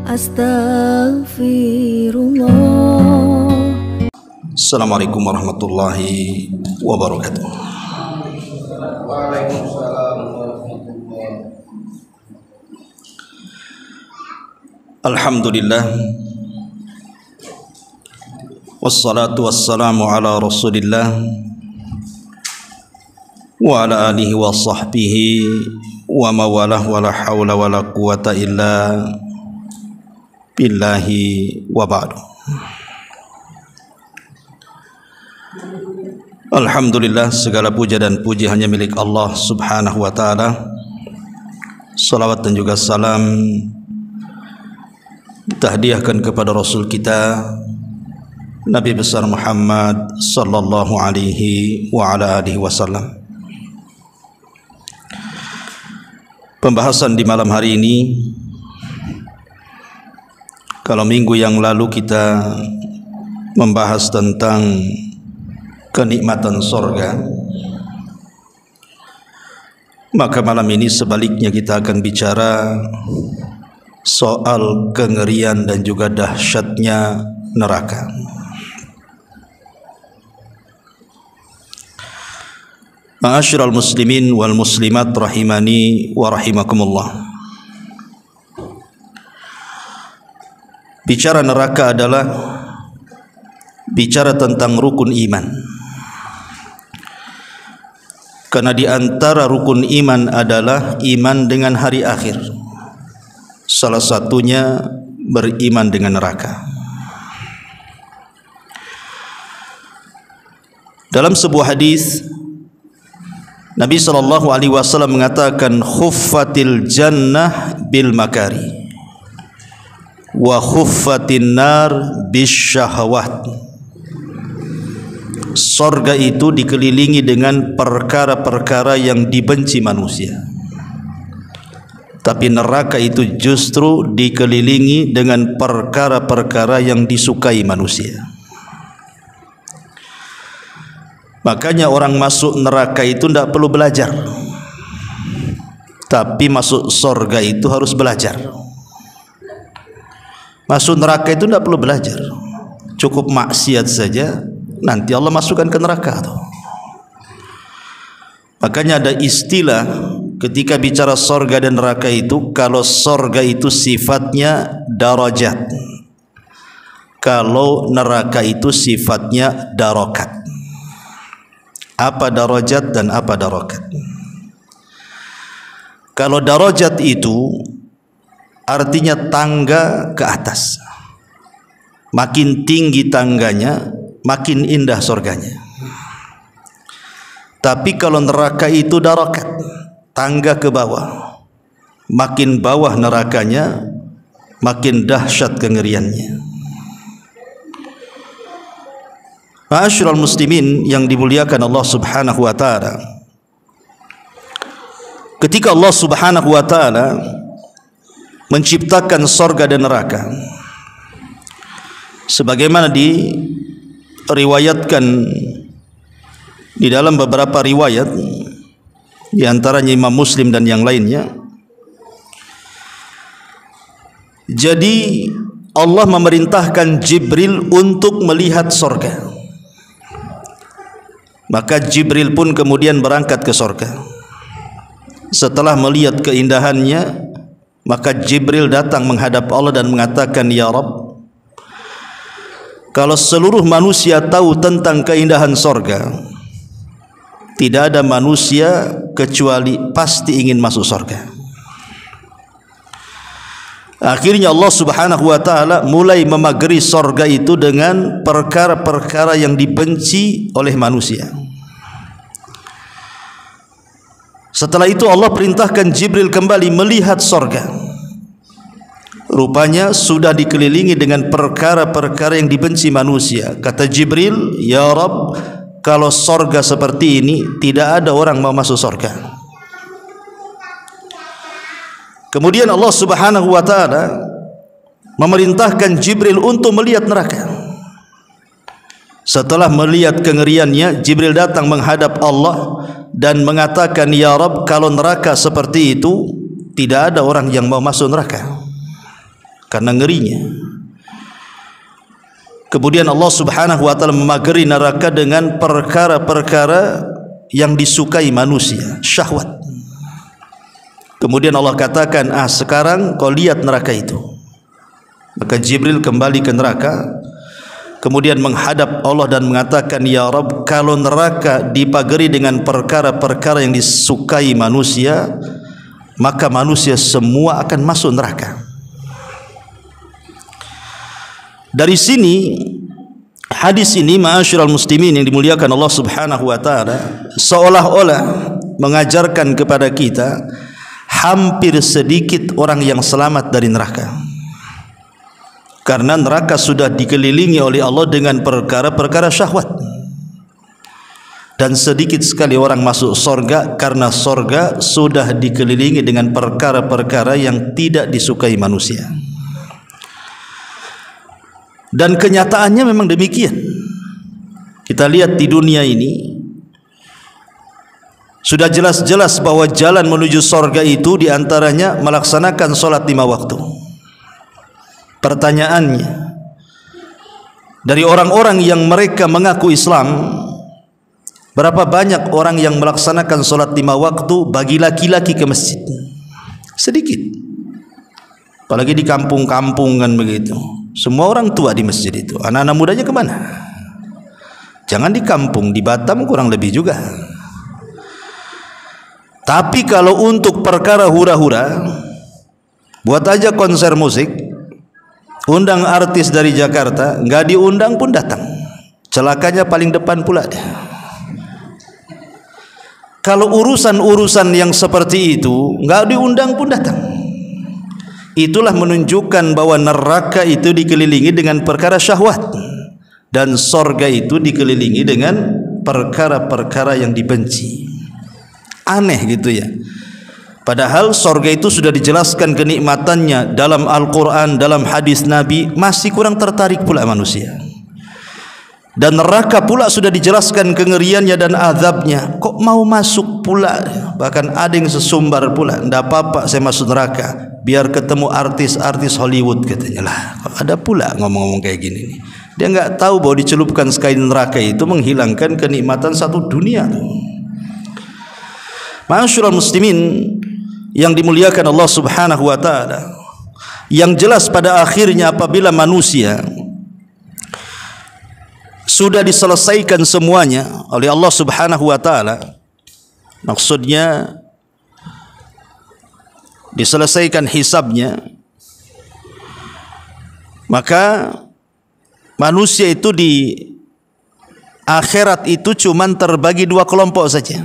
Astaghfirullah. Assalamualaikum warahmatullahi wabarakatuh. Waalaikumsalam warahmatullahi. Alhamdulillah, wassalatu wassalamu ala rasulillah wa ala alihi wa sahbihi wa mawalah wa la hawla wa la quwata illa billahi wa ba'du. Alhamdulillah, segala puja dan puji hanya milik Allah subhanahu wa ta'ala. Salawat dan juga salam kita hadiahkan kepada Rasul kita Nabi besar Muhammad sallallahu alaihi wa ala alihi wasallam. Pembahasan di malam hari ini, kalau minggu yang lalu kita membahas tentang kenikmatan sorga, maka malam ini sebaliknya kita akan bicara soal kengerian dan juga dahsyatnya neraka. Ma'asyiral muslimin wal muslimat rahimani wa rahimakumullah. Bicara neraka adalah bicara tentang rukun iman. Karena di antara rukun iman adalah iman dengan hari akhir. Salah satunya beriman dengan neraka. Dalam sebuah hadis Nabi sallallahu alaihi wasallam mengatakan, khuffatil jannah bil makari wa khuffatin nar bisyahawat. Sorga itu dikelilingi dengan perkara-perkara yang dibenci manusia, tapi neraka itu justru dikelilingi dengan perkara-perkara yang disukai manusia. Makanya orang masuk neraka itu tidak perlu belajar, tapi masuk sorga itu harus belajar. Masuk neraka itu tidak perlu belajar, cukup maksiat saja, nanti Allah masukkan ke neraka. Makanya ada istilah ketika bicara sorga dan neraka itu, kalau sorga itu sifatnya darajat, kalau neraka itu sifatnya darokat. Apa darajat dan apa darokat? Kalau darajat itu artinya tangga ke atas, makin tinggi tangganya makin indah sorganya. Tapi kalau neraka itu darokat, tangga ke bawah, makin bawah nerakanya makin dahsyat kengeriannya. Ma'asyiral muslimin yang dimuliakan Allah subhanahu wa ta'ala, ketika Allah subhanahu wa ta'ala menciptakan sorga dan neraka, sebagaimana diriwayatkan di dalam beberapa riwayat, di antaranya Imam Muslim dan yang lainnya. Jadi Allah memerintahkan Jibril untuk melihat sorga. Maka Jibril pun kemudian berangkat ke sorga. Setelah melihat keindahannya, maka Jibril datang menghadap Allah dan mengatakan, ya Rabb, kalau seluruh manusia tahu tentang keindahan sorga, tidak ada manusia kecuali pasti ingin masuk sorga. Akhirnya Allah subhanahu wa ta'ala mulai memagari sorga itu dengan perkara-perkara yang dibenci oleh manusia. Setelah itu Allah perintahkan Jibril kembali melihat sorga. Rupanya sudah dikelilingi dengan perkara-perkara yang dibenci manusia. Kata Jibril, ya Rabb, kalau sorga seperti ini tidak ada orang mau masuk sorga. Kemudian Allah subhanahu wa ta'ala memerintahkan Jibril untuk melihat neraka. Setelah melihat kengeriannya, Jibril datang menghadap Allah dan mengatakan, ya Rabb, kalau neraka seperti itu tidak ada orang yang mau masuk neraka. karena ngerinya. Kemudian Allah Subhanahu wa taala memagari neraka dengan perkara-perkara yang disukai manusia, syahwat. Kemudian Allah katakan, sekarang kau lihat neraka itu. Maka Jibril kembali ke neraka, kemudian menghadap Allah dan mengatakan, ya Rabb, kalau neraka dipagari dengan perkara-perkara yang disukai manusia, maka manusia semua akan masuk neraka. Dari sini hadis ini, ma'asyiral muslimin yang dimuliakan Allah Subhanahu wa taala, seolah-olah mengajarkan kepada kita hampir sedikit orang yang selamat dari neraka. Karena neraka sudah dikelilingi oleh Allah dengan perkara-perkara syahwat. Dan sedikit sekali orang masuk sorga, karena sorga sudah dikelilingi dengan perkara-perkara yang tidak disukai manusia. Dan kenyataannya memang demikian. Kita lihat di dunia ini sudah jelas-jelas bahwa jalan menuju sorga itu diantaranya melaksanakan sholat 5 waktu. Pertanyaannya, dari orang-orang yang mereka mengaku Islam, berapa banyak orang yang melaksanakan sholat 5 waktu bagi laki-laki ke masjid? Sedikit. Apalagi di kampung-kampung kan begitu. Semua orang tua di masjid itu. Anak-anak mudanya kemana? Jangan di kampung, di Batam kurang lebih juga. Tapi kalau untuk perkara hura-hura, buat aja konser musik, undang artis dari Jakarta, nggak diundang pun datang. Celakanya paling depan pula dia. Kalau urusan-urusan yang seperti itu nggak diundang pun datang. Itulah menunjukkan bahwa neraka itu dikelilingi dengan perkara syahwat dan sorga itu dikelilingi dengan perkara-perkara yang dibenci. Aneh gitu ya. Padahal sorga itu sudah dijelaskan kenikmatannya dalam Al-Quran, dalam hadis Nabi, masih kurang tertarik pula manusia. Dan neraka pula sudah dijelaskan kengeriannya dan azabnya, kok mau masuk pula? Bahkan ada yang sesumbar pula, ndak apa-apa saya masuk neraka biar ketemu artis-artis Hollywood, katanya. Lah, ada pula ngomong-ngomong kayak gini nih. Dia nggak tahu bahwa dicelupkan sekali neraka itu menghilangkan kenikmatan satu dunia. Ma'asyiral muslimin yang dimuliakan Allah Subhanahu wa taala, yang jelas pada akhirnya apabila manusia sudah diselesaikan semuanya oleh Allah Subhanahu wa taala, maksudnya diselesaikan hisabnya, maka manusia itu di akhirat itu cuman terbagi 2 kelompok saja.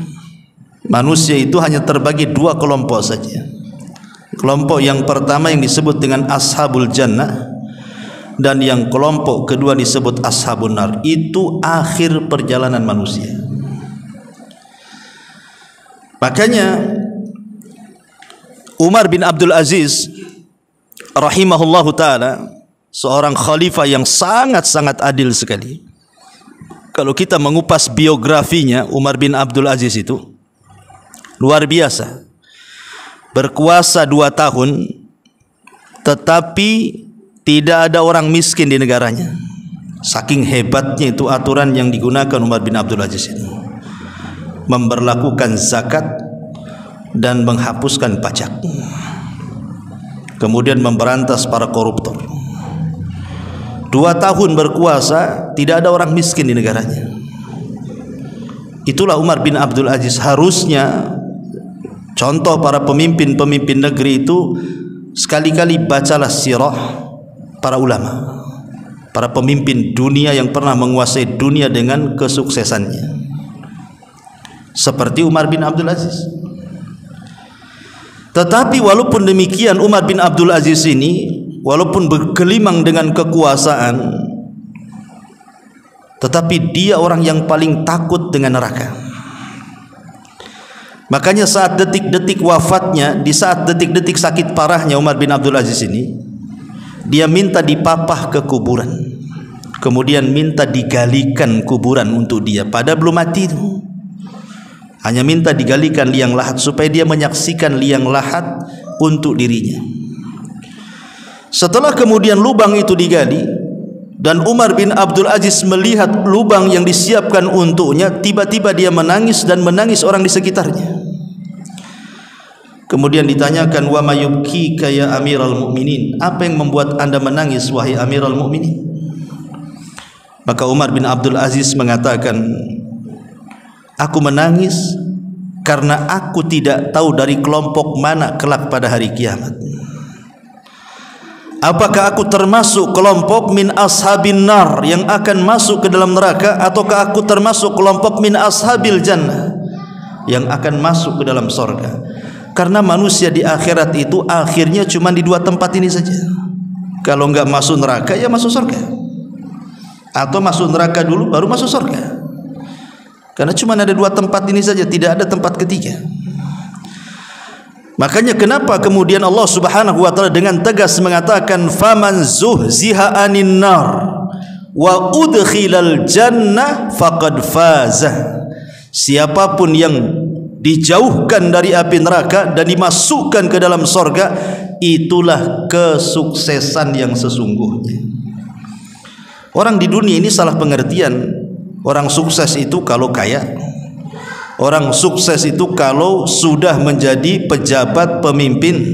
Manusia itu hanya terbagi 2 kelompok saja. Kelompok yang pertama yang disebut dengan ashabul jannah, dan yang kelompok kedua disebut ashabun nar. Itu akhir perjalanan manusia. Makanya Umar bin Abdul Aziz rahimahullahu taala, seorang khalifah yang sangat-sangat adil sekali. Kalau kita mengupas biografinya, Umar bin Abdul Aziz itu luar biasa. Berkuasa 2 tahun, tetapi tidak ada orang miskin di negaranya. Saking hebatnya itu aturan yang digunakan Umar bin Abdul Aziz itu. Memberlakukan zakat dan menghapuskan pajak. Kemudian memberantas para koruptor. 2 tahun berkuasa, tidak ada orang miskin di negaranya. Itulah Umar bin Abdul Aziz. Harusnya contoh para pemimpin-pemimpin negeri itu, sekali-kali bacalah sirah para ulama, para pemimpin dunia yang pernah menguasai dunia dengan kesuksesannya, seperti Umar bin Abdul Aziz. Tetapi walaupun demikian, Umar bin Abdul Aziz ini walaupun bergelimang dengan kekuasaan, tetapi dia orang yang paling takut dengan neraka. Makanya saat detik-detik wafatnya, di saat detik-detik sakit parahnya Umar bin Abdul Aziz ini, dia minta dipapah ke kuburan, kemudian minta digalikan kuburan untuk dia, pada belum mati itu. Hanya minta digalikan liang lahat supaya dia menyaksikan liang lahat untuk dirinya. Setelah kemudian lubang itu digali dan Umar bin Abdul Aziz melihat lubang yang disiapkan untuknya, tiba-tiba dia menangis dan menangis orang di sekitarnya. Kemudian ditanyakan, wa mayubkika ya Amiral Mukminin, apa yang membuat anda menangis wahai Amiral Mukminin? Maka Umar bin Abdul Aziz mengatakan, aku menangis karena aku tidak tahu dari kelompok mana kelak pada hari kiamat. Apakah aku termasuk kelompok min ashabin nar yang akan masuk ke dalam neraka, ataukah aku termasuk kelompok min ashabil jannah yang akan masuk ke dalam sorga? Karena manusia di akhirat itu akhirnya cuma di dua tempat ini saja. Kalau enggak masuk neraka ya masuk surga, atau masuk neraka dulu baru masuk surga. Karena cuma ada dua tempat ini saja, tidak ada tempat ketiga. Makanya kenapa kemudian Allah Subhanahu wa taala dengan tegas mengatakan faman zuhziha anin nar wa udkhilal jannah faqad faza. Siapapun yang dijauhkan dari api neraka dan dimasukkan ke dalam sorga, itulah kesuksesan yang sesungguhnya. Orang di dunia ini salah pengertian. Orang sukses itu kalau kaya, orang sukses itu kalau sudah menjadi pejabat pemimpin,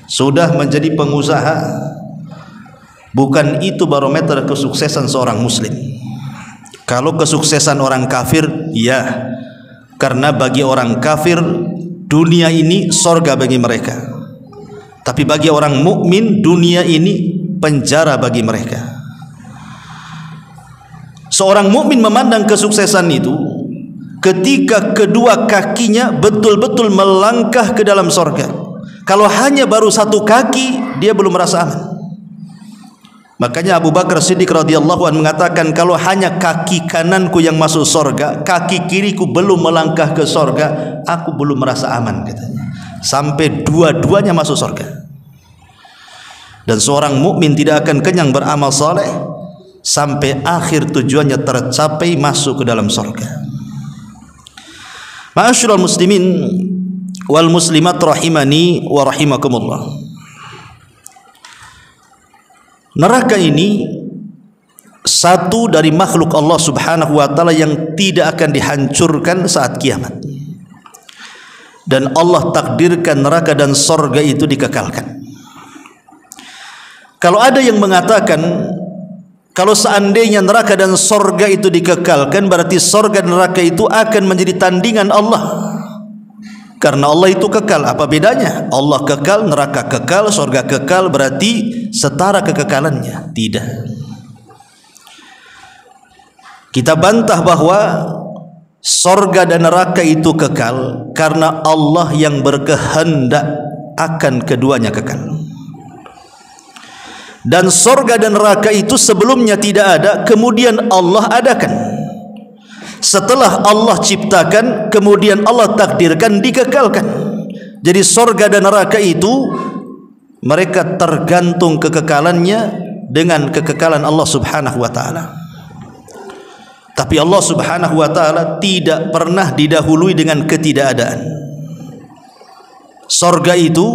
sudah menjadi pengusaha. Bukan itu barometer kesuksesan seorang muslim. Kalau kesuksesan orang kafir, ya, karena bagi orang kafir dunia ini sorga bagi mereka. Tapi bagi orang mukmin dunia ini penjara bagi mereka. Seorang mukmin memandang kesuksesan itu ketika kedua kakinya betul-betul melangkah ke dalam sorga. Kalau hanya baru satu kaki, dia belum merasa aman. Makanya Abu Bakar Siddiq radhiyallahu anhu mengatakan, kalau hanya kaki kananku yang masuk sorga, kaki kiriku belum melangkah ke sorga, aku belum merasa aman, katanya. Sampai dua-duanya masuk sorga. Dan seorang mukmin tidak akan kenyang beramal saleh sampai akhir tujuannya tercapai, masuk ke dalam sorga. Ma'asyiral muslimin wal muslimat rahimani wa rahimakumullah. Neraka ini satu dari makhluk Allah Subhanahu wa taala yang tidak akan dihancurkan saat kiamat. Dan Allah takdirkan neraka dan sorga itu dikekalkan. Kalau ada yang mengatakan kalau seandainya neraka dan sorga itu dikekalkan, berarti sorga dan neraka itu akan menjadi tandingan Allah. Karena Allah itu kekal. Apa bedanya? Allah kekal, neraka kekal, sorga kekal, berarti setara kekekalannya? Tidak. Kita bantah bahwa sorga dan neraka itu kekal karena Allah yang berkehendak akan keduanya kekal. Dan sorga dan neraka itu sebelumnya tidak ada, kemudian Allah adakan. Setelah Allah ciptakan, kemudian Allah takdirkan, dikekalkan. Jadi sorga dan neraka itu mereka tergantung kekekalannya dengan kekekalan Allah Subhanahu wa taala. Tapi Allah Subhanahu wa taala tidak pernah didahului dengan ketidakadaan. Sorga itu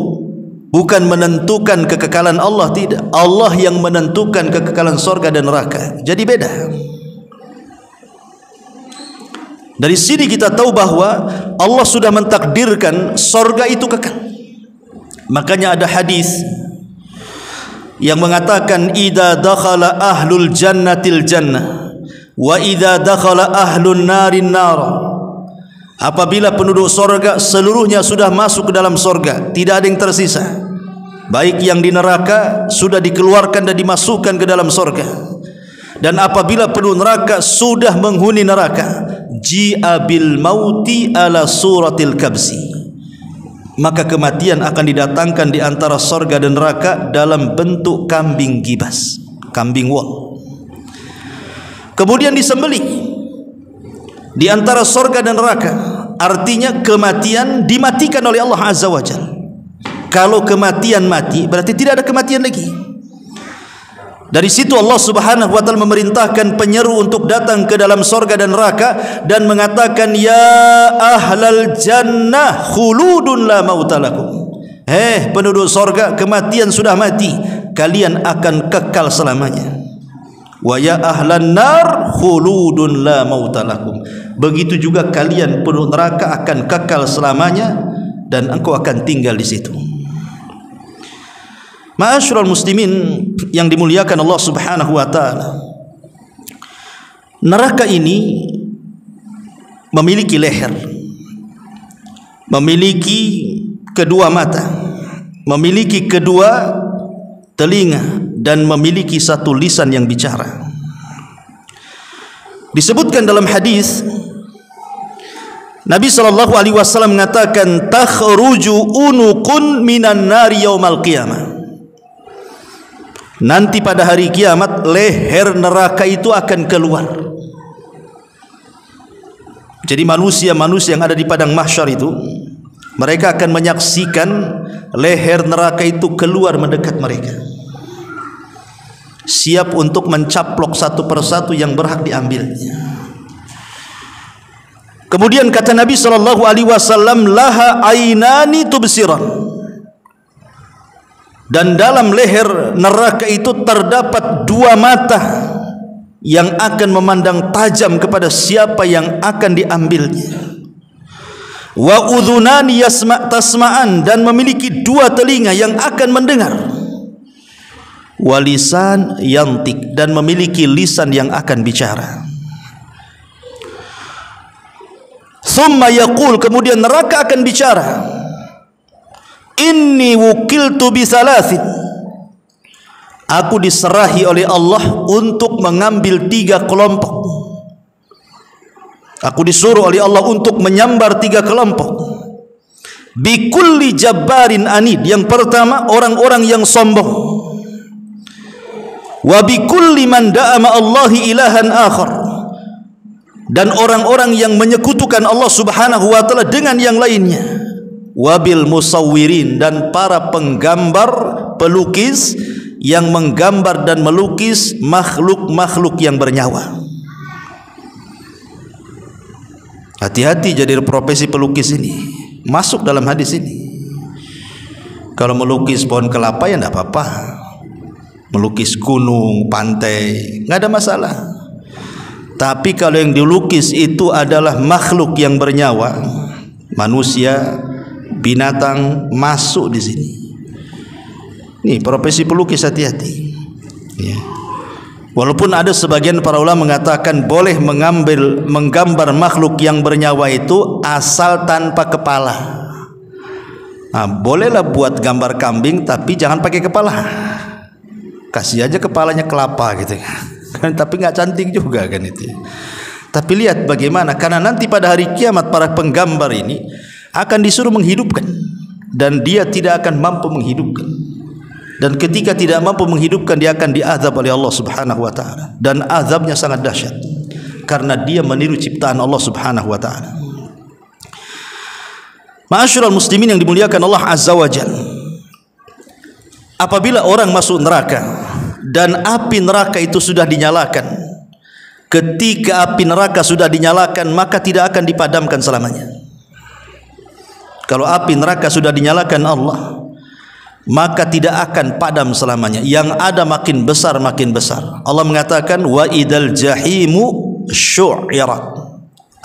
bukan menentukan kekekalan Allah, tidak. Allah yang menentukan kekekalan sorga dan neraka. Jadi beda. Dari sini kita tahu bahwa Allah sudah mentakdirkan sorga itu kekal. Makanya ada hadis yang mengatakan, idza dakhala ahlul jannatil jannah wa idza dakhala ahlun narin nar. Apabila penduduk sorga seluruhnya sudah masuk ke dalam sorga, tidak ada yang tersisa. Baik yang di neraka sudah dikeluarkan dan dimasukkan ke dalam sorga. Dan apabila penduduk neraka sudah menghuni neraka, ji'a bil mauti ala suratil kabsi, maka kematian akan didatangkan di antara sorga dan neraka dalam bentuk kambing gibas, kambing wol. Kemudian disembelih di antara sorga dan neraka. Artinya kematian dimatikan oleh Allah Azza wa Jalla. Kalau kematian mati, berarti tidak ada kematian lagi. Dari situ Allah Subhanahu wa taala memerintahkan penyeru untuk datang ke dalam sorga dan neraka dan mengatakan, ya ahlal jannah khuludun la mauta lakum. Penduduk sorga, kematian sudah mati, kalian akan kekal selamanya. Wa ya ahlan nar khuludun la mautalakum. Begitu juga kalian penduduk neraka akan kekal selamanya dan engkau akan tinggal di situ. Ma'asyiral muslimin yang dimuliakan Allah Subhanahu wa taala, neraka ini memiliki leher, memiliki kedua mata, memiliki kedua telinga, dan memiliki satu lisan yang bicara. Disebutkan dalam hadis, Nabi SAW mengatakan, takhruju unuqun minan nari yaumal qiyamah. Nanti pada hari kiamat leher neraka itu akan keluar. Jadi manusia-manusia yang ada di padang mahsyar itu, mereka akan menyaksikan leher neraka itu keluar mendekat mereka, siap untuk mencaplok satu persatu yang berhak diambilnya. Kemudian kata Nabi SAW, laha ainani tubsiran. Dan dalam leher neraka itu terdapat dua mata yang akan memandang tajam kepada siapa yang akan diambilnya. Wa udhunani tasma'an, dan memiliki dua telinga yang akan mendengar. Walisan yantik, dan memiliki lisan yang akan bicara. Thumma yaqul, kemudian neraka akan bicara, inni wukiltu bisalathin, aku diserahi oleh Allah untuk mengambil 3 kelompok. Aku disuruh oleh Allah untuk menyambar 3 kelompok. Bikulli jabbarin anid, yang pertama orang-orang yang sombong. Wa bikulli man da'ama Allahi ilahan akhar, dan orang-orang yang menyekutukan Allah Subhanahu wa taala dengan yang lainnya. Wabil musawwirin, dan para penggambar, pelukis yang menggambar dan melukis makhluk-makhluk yang bernyawa. Hati-hati jadi profesi pelukis ini, masuk dalam hadis ini. Kalau melukis pohon kelapa ya tidak apa-apa, melukis gunung, pantai, nggak ada masalah. Tapi kalau yang dilukis itu adalah makhluk yang bernyawa, manusia, binatang, masuk di sini. Nih profesi pelukis, hati-hati. Ya. Walaupun ada sebagian para ulama mengatakan boleh menggambar makhluk yang bernyawa itu asal tanpa kepala. Nah, bolehlah buat gambar kambing, tapi jangan pakai kepala. Kasih aja kepalanya kelapa gitu kan, tapi nggak cantik juga kan itu. Tapi lihat bagaimana, karena nanti pada hari kiamat para penggambar ini akan disuruh menghidupkan, dan dia tidak akan mampu menghidupkan. Dan ketika tidak mampu menghidupkan, dia akan diazab oleh Allah Subhanahu wa taala, dan azabnya sangat dahsyat karena dia meniru ciptaan Allah Subhanahu wa taala. Ma'asyiral muslimin yang dimuliakan Allah Azza wa Jalla, apabila orang masuk neraka dan api neraka itu sudah dinyalakan, ketika api neraka sudah dinyalakan maka tidak akan dipadamkan selamanya. Kalau api neraka sudah dinyalakan Allah, maka tidak akan padam selamanya. Yang ada makin besar makin besar. Allah mengatakan wa idal jahimu syu'irat,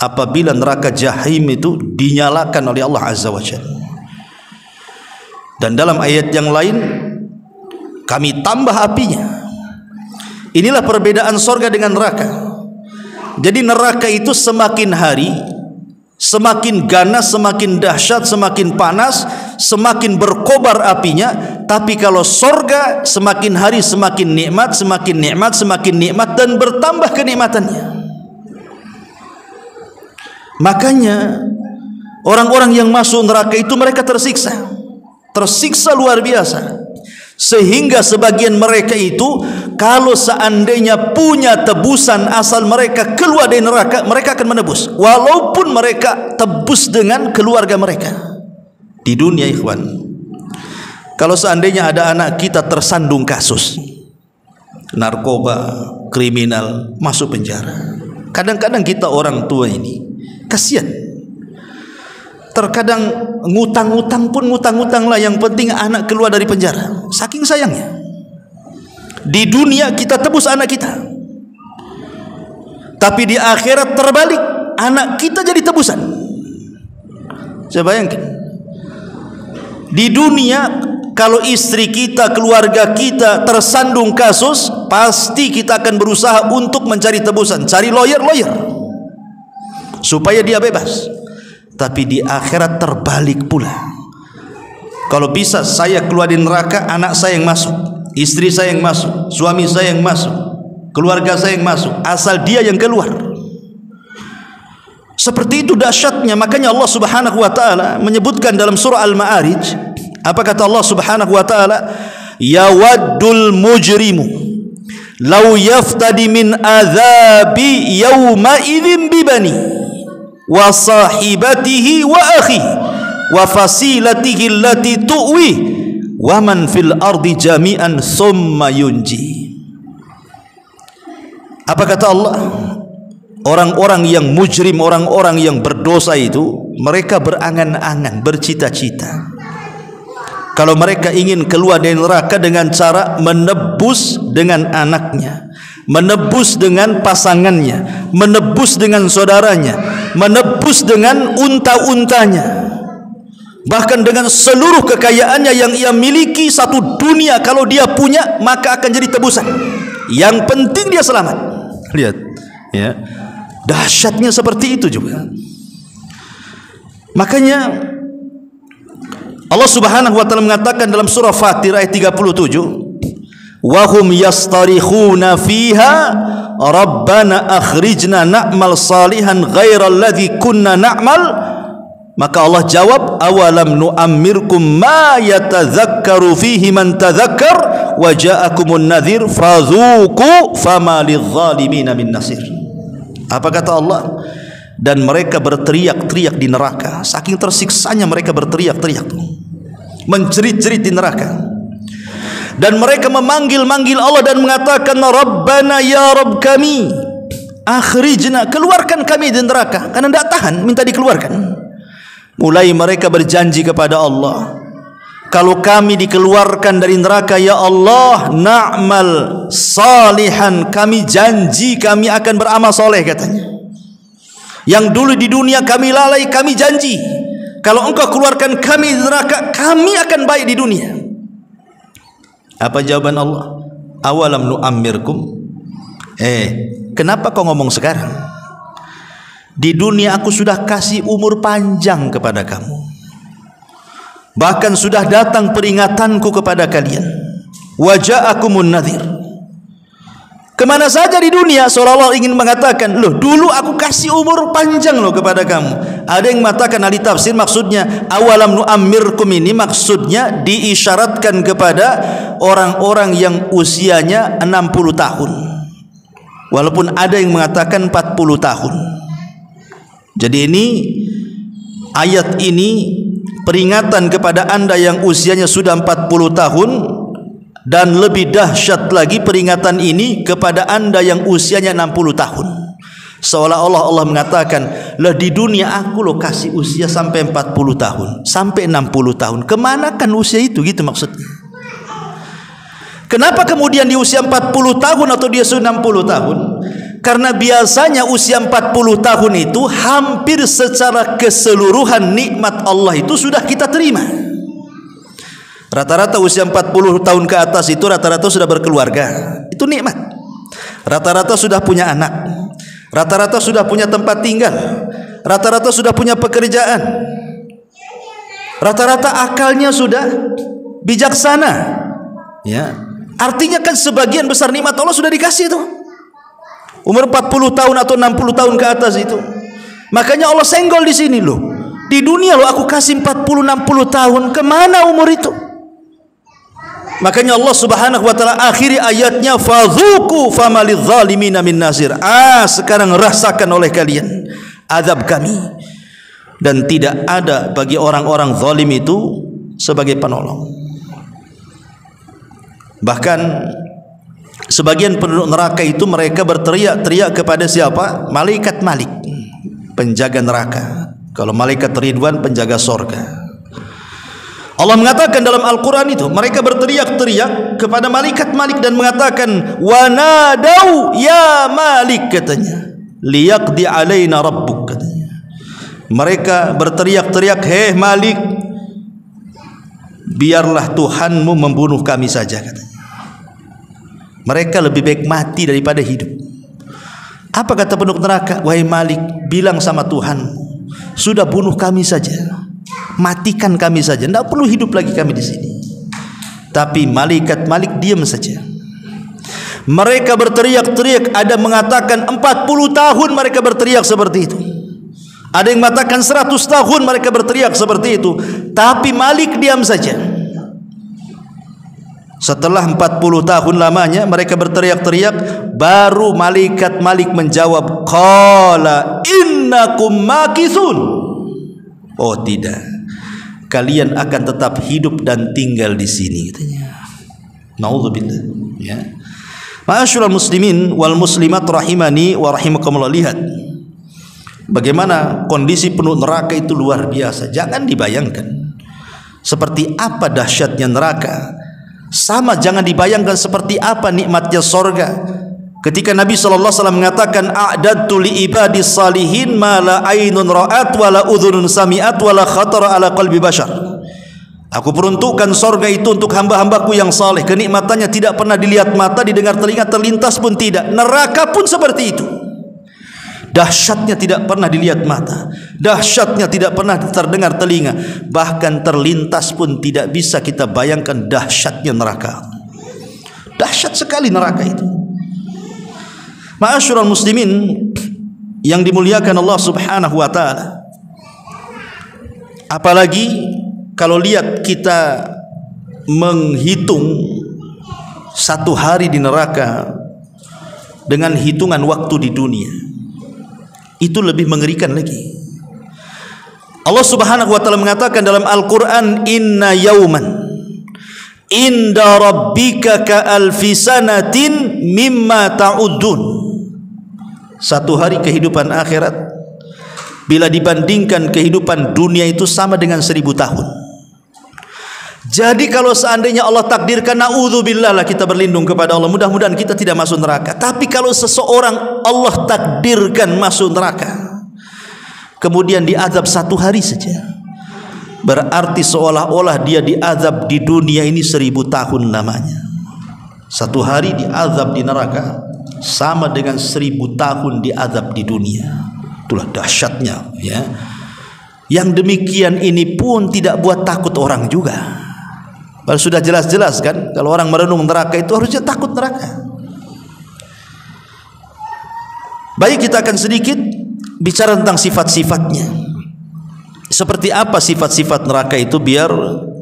apabila neraka jahim itu dinyalakan oleh Allah Azza wa Jalla. Dan dalam ayat yang lain, kami tambah apinya. Inilah perbedaan sorga dengan neraka. Jadi neraka itu semakin hari semakin ganas, semakin dahsyat, semakin panas, semakin berkobar apinya. Tapi kalau sorga semakin hari semakin nikmat, semakin nikmat, semakin nikmat, dan bertambah kenikmatannya. Makanya orang-orang yang masuk neraka itu mereka tersiksa luar biasa, sehingga sebagian mereka itu kalau seandainya punya tebusan asal mereka keluar dari neraka, mereka akan menebus, walaupun mereka tebus dengan keluarga mereka di dunia. Ikhwan, kalau seandainya ada anak kita tersandung kasus narkoba, kriminal, masuk penjara, kadang-kadang kita orang tua ini kasihan. Terkadang ngutang-ngutang pun ngutang-ngutang lah, yang penting anak keluar dari penjara, saking sayangnya. Di dunia kita tebus anak kita, tapi di akhirat terbalik, anak kita jadi tebusan. Saya bayangkan, di dunia kalau istri kita, keluarga kita tersandung kasus, pasti kita akan berusaha untuk mencari tebusan, cari lawyer supaya dia bebas. Tapi di akhirat terbalik pula. Kalau bisa saya keluar di neraka, anak saya yang masuk, istri saya yang masuk, suami saya yang masuk, keluarga saya yang masuk, asal dia yang keluar. Seperti itu dahsyatnya. Makanya Allah Subhanahu wa taala menyebutkan dalam surah Al-Ma'arij, apa kata Allah Subhanahu wa taala? Yawaddul mujrimu law yaftadi min adzabi yawma idzin bibani wa sahibatihi wa akhi wa fasilatihi allati tu'wi wa man fil ardi jami'an thumma yunji. Apa kata Allah? Orang-orang yang mujrim, orang-orang yang berdosa itu, mereka berangan-angan, bercita-cita kalau mereka ingin keluar dari neraka dengan cara menebus dengan anaknya, menebus dengan pasangannya, menebus dengan saudaranya, menebus dengan unta-untanya, bahkan dengan seluruh kekayaannya yang ia miliki, satu dunia kalau dia punya maka akan jadi tebusan. Yang penting dia selamat. Lihat, ya, dahsyatnya seperti itu juga. Makanya Allah Subhanahu wa taala mengatakan dalam surah Fatir ayat 37, wa hum yastarikhuna fiha rabbana akhrijna na'mal salihan ghairal ladzi kunna na'mal. Maka Allah jawab, awalam nu'ammirkum ma yatadzakkaru fihi man tadzakkar wa ja'akumun nadhir fadzuqu fama lidh-dhalimin min nasir. Apa kata Allah? Dan mereka berteriak-teriak di neraka, saking tersiksanya mereka berteriak-teriak, menjerit-jerit di neraka. Dan mereka memanggil-manggil Allah dan mengatakan, Rabbana ya Rabb kami, akhrijna, keluarkan kami dari neraka, karena tidak tahan, minta dikeluarkan. Mulai mereka berjanji kepada Allah, kalau kami dikeluarkan dari neraka, ya Allah, na'mal salihan, kami janji kami akan beramal soleh katanya. Yang dulu di dunia kami lalai, kami janji kalau engkau keluarkan kami di neraka, kami akan baik di dunia. Apa jawaban Allah? Awalam nu'ammirkum, kenapa kau ngomong sekarang? Di dunia aku sudah kasih umur panjang kepada kamu, bahkan sudah datang peringatanku kepada kalian. Wa ja'akumun nadhir. Kemana saja di dunia seolah-olah ingin mengatakan, loh dulu aku kasih umur panjang loh kepada kamu. Ada yang mengatakan, ahli tafsir maksudnya awalam nu'ammirkum ini maksudnya diisyaratkan kepada orang-orang yang usianya 60 tahun, walaupun ada yang mengatakan 40 tahun. Jadi ini ayat ini peringatan kepada anda yang usianya sudah 40 tahun, dan lebih dahsyat lagi peringatan ini kepada anda yang usianya 60 tahun. Seolah-olah Allah mengatakan, lah di dunia aku lo kasih usia sampai 40 tahun, sampai 60 tahun. Kemanakan usia itu, gitu maksudnya. Kenapa kemudian di usia 40 tahun atau dia sudah 60 tahun? Karena biasanya usia 40 tahun itu hampir secara keseluruhan nikmat Allah itu sudah kita terima. Rata-rata usia 40 tahun ke atas itu rata-rata sudah berkeluarga, itu nikmat. Rata-rata sudah punya anak, rata-rata sudah punya tempat tinggal, rata-rata sudah punya pekerjaan, rata-rata akalnya sudah bijaksana, ya. Artinya kan sebagian besar nikmat Allah sudah dikasih itu. Umur 40 tahun atau 60 tahun ke atas itu. Makanya Allah senggol di sini loh. Di dunia loh aku kasih 40 60 tahun, kemana umur itu? Makanya Allah Subhanahu wa taala akhiri ayatnya, fadzuqu famalidzalimin min nasir. Sekarang rasakan oleh kalian azab kami, dan tidak ada bagi orang-orang zalim itu sebagai penolong. Bahkan sebagian penduduk neraka itu mereka berteriak-teriak kepada siapa? Malaikat Malik, penjaga neraka. Kalau malaikat Ridwan, penjaga sorga. Allah mengatakan dalam Al-Quran itu, mereka berteriak-teriak kepada malaikat Malik dan mengatakan, wanadau ya Malik, katanya, liyaqdi alaina rabbuk, katanya. Mereka berteriak-teriak, hei Malik, biarlah Tuhanmu membunuh kami saja, katanya. Mereka lebih baik mati daripada hidup. Apa kata penduduk neraka? Wahai Malik, bilang sama Tuhan, sudah bunuh kami saja, matikan kami saja, tidak perlu hidup lagi kami di sini. Tapi malaikat Malik diam saja. Mereka berteriak-teriak, ada mengatakan 40 tahun mereka berteriak seperti itu. Ada yang mengatakan 100 tahun mereka berteriak seperti itu. Tapi Malik diam saja. Setelah 40 tahun lamanya mereka berteriak-teriak, baru malaikat Malik menjawab, qala innakum makithun. Oh tidak, kalian akan tetap hidup dan tinggal di sini, katanya. Nauzubillah, ya. Ma'asyiral muslimin wal muslimat rahimani wa rahimakumullah, lihat bagaimana kondisi penduduk neraka itu luar biasa. Jangan dibayangkan seperti apa dahsyatnya neraka. Sama jangan dibayangkan seperti apa nikmatnya sorga. Ketika Nabi SAW mengatakan, a'dadtu li ibadis salihin ma la ainun ra'at wa la udhunun sami'at wa la khatara ala qalbi bashar. Aku peruntukkan sorga itu untuk hamba-hambaku yang saleh, kenikmatannya tidak pernah dilihat mata, didengar telinga, terlintas pun tidak. Neraka pun seperti itu. Dahsyatnya tidak pernah dilihat mata, dahsyatnya tidak pernah terdengar telinga, bahkan terlintas pun tidak bisa kita bayangkan dahsyatnya neraka. Dahsyat sekali neraka itu. Ma'asyiral muslimin yang dimuliakan Allah Subhanahu wa taala. Apalagi kalau lihat kita menghitung satu hari di neraka dengan hitungan waktu di dunia, itu lebih mengerikan lagi. Allah Subhanahu wa taala mengatakan dalam Al-Qur'an, inna yauman inda rabbika ka alfi sanatin mimma ta'uddun. Satu hari kehidupan akhirat bila dibandingkan kehidupan dunia itu sama dengan 1000 tahun. Jadi kalau seandainya Allah takdirkan, na'udzubillah lah, kita berlindung kepada Allah, mudah-mudahan kita tidak masuk neraka. Tapi kalau seseorang Allah takdirkan masuk neraka, kemudian diazab satu hari saja, berarti seolah-olah dia diazab di dunia ini 1000 tahun lamanya. Satu hari diazab di neraka sama dengan 1000 tahun diazab di dunia. Itulah dahsyatnya, ya. Yang demikian ini pun tidak buat takut orang juga. Baru sudah jelas-jelas kan, kalau orang merenung neraka itu harusnya takut neraka. Baik, kita akan sedikit bicara tentang sifat-sifatnya. Seperti apa sifat-sifat neraka itu, biar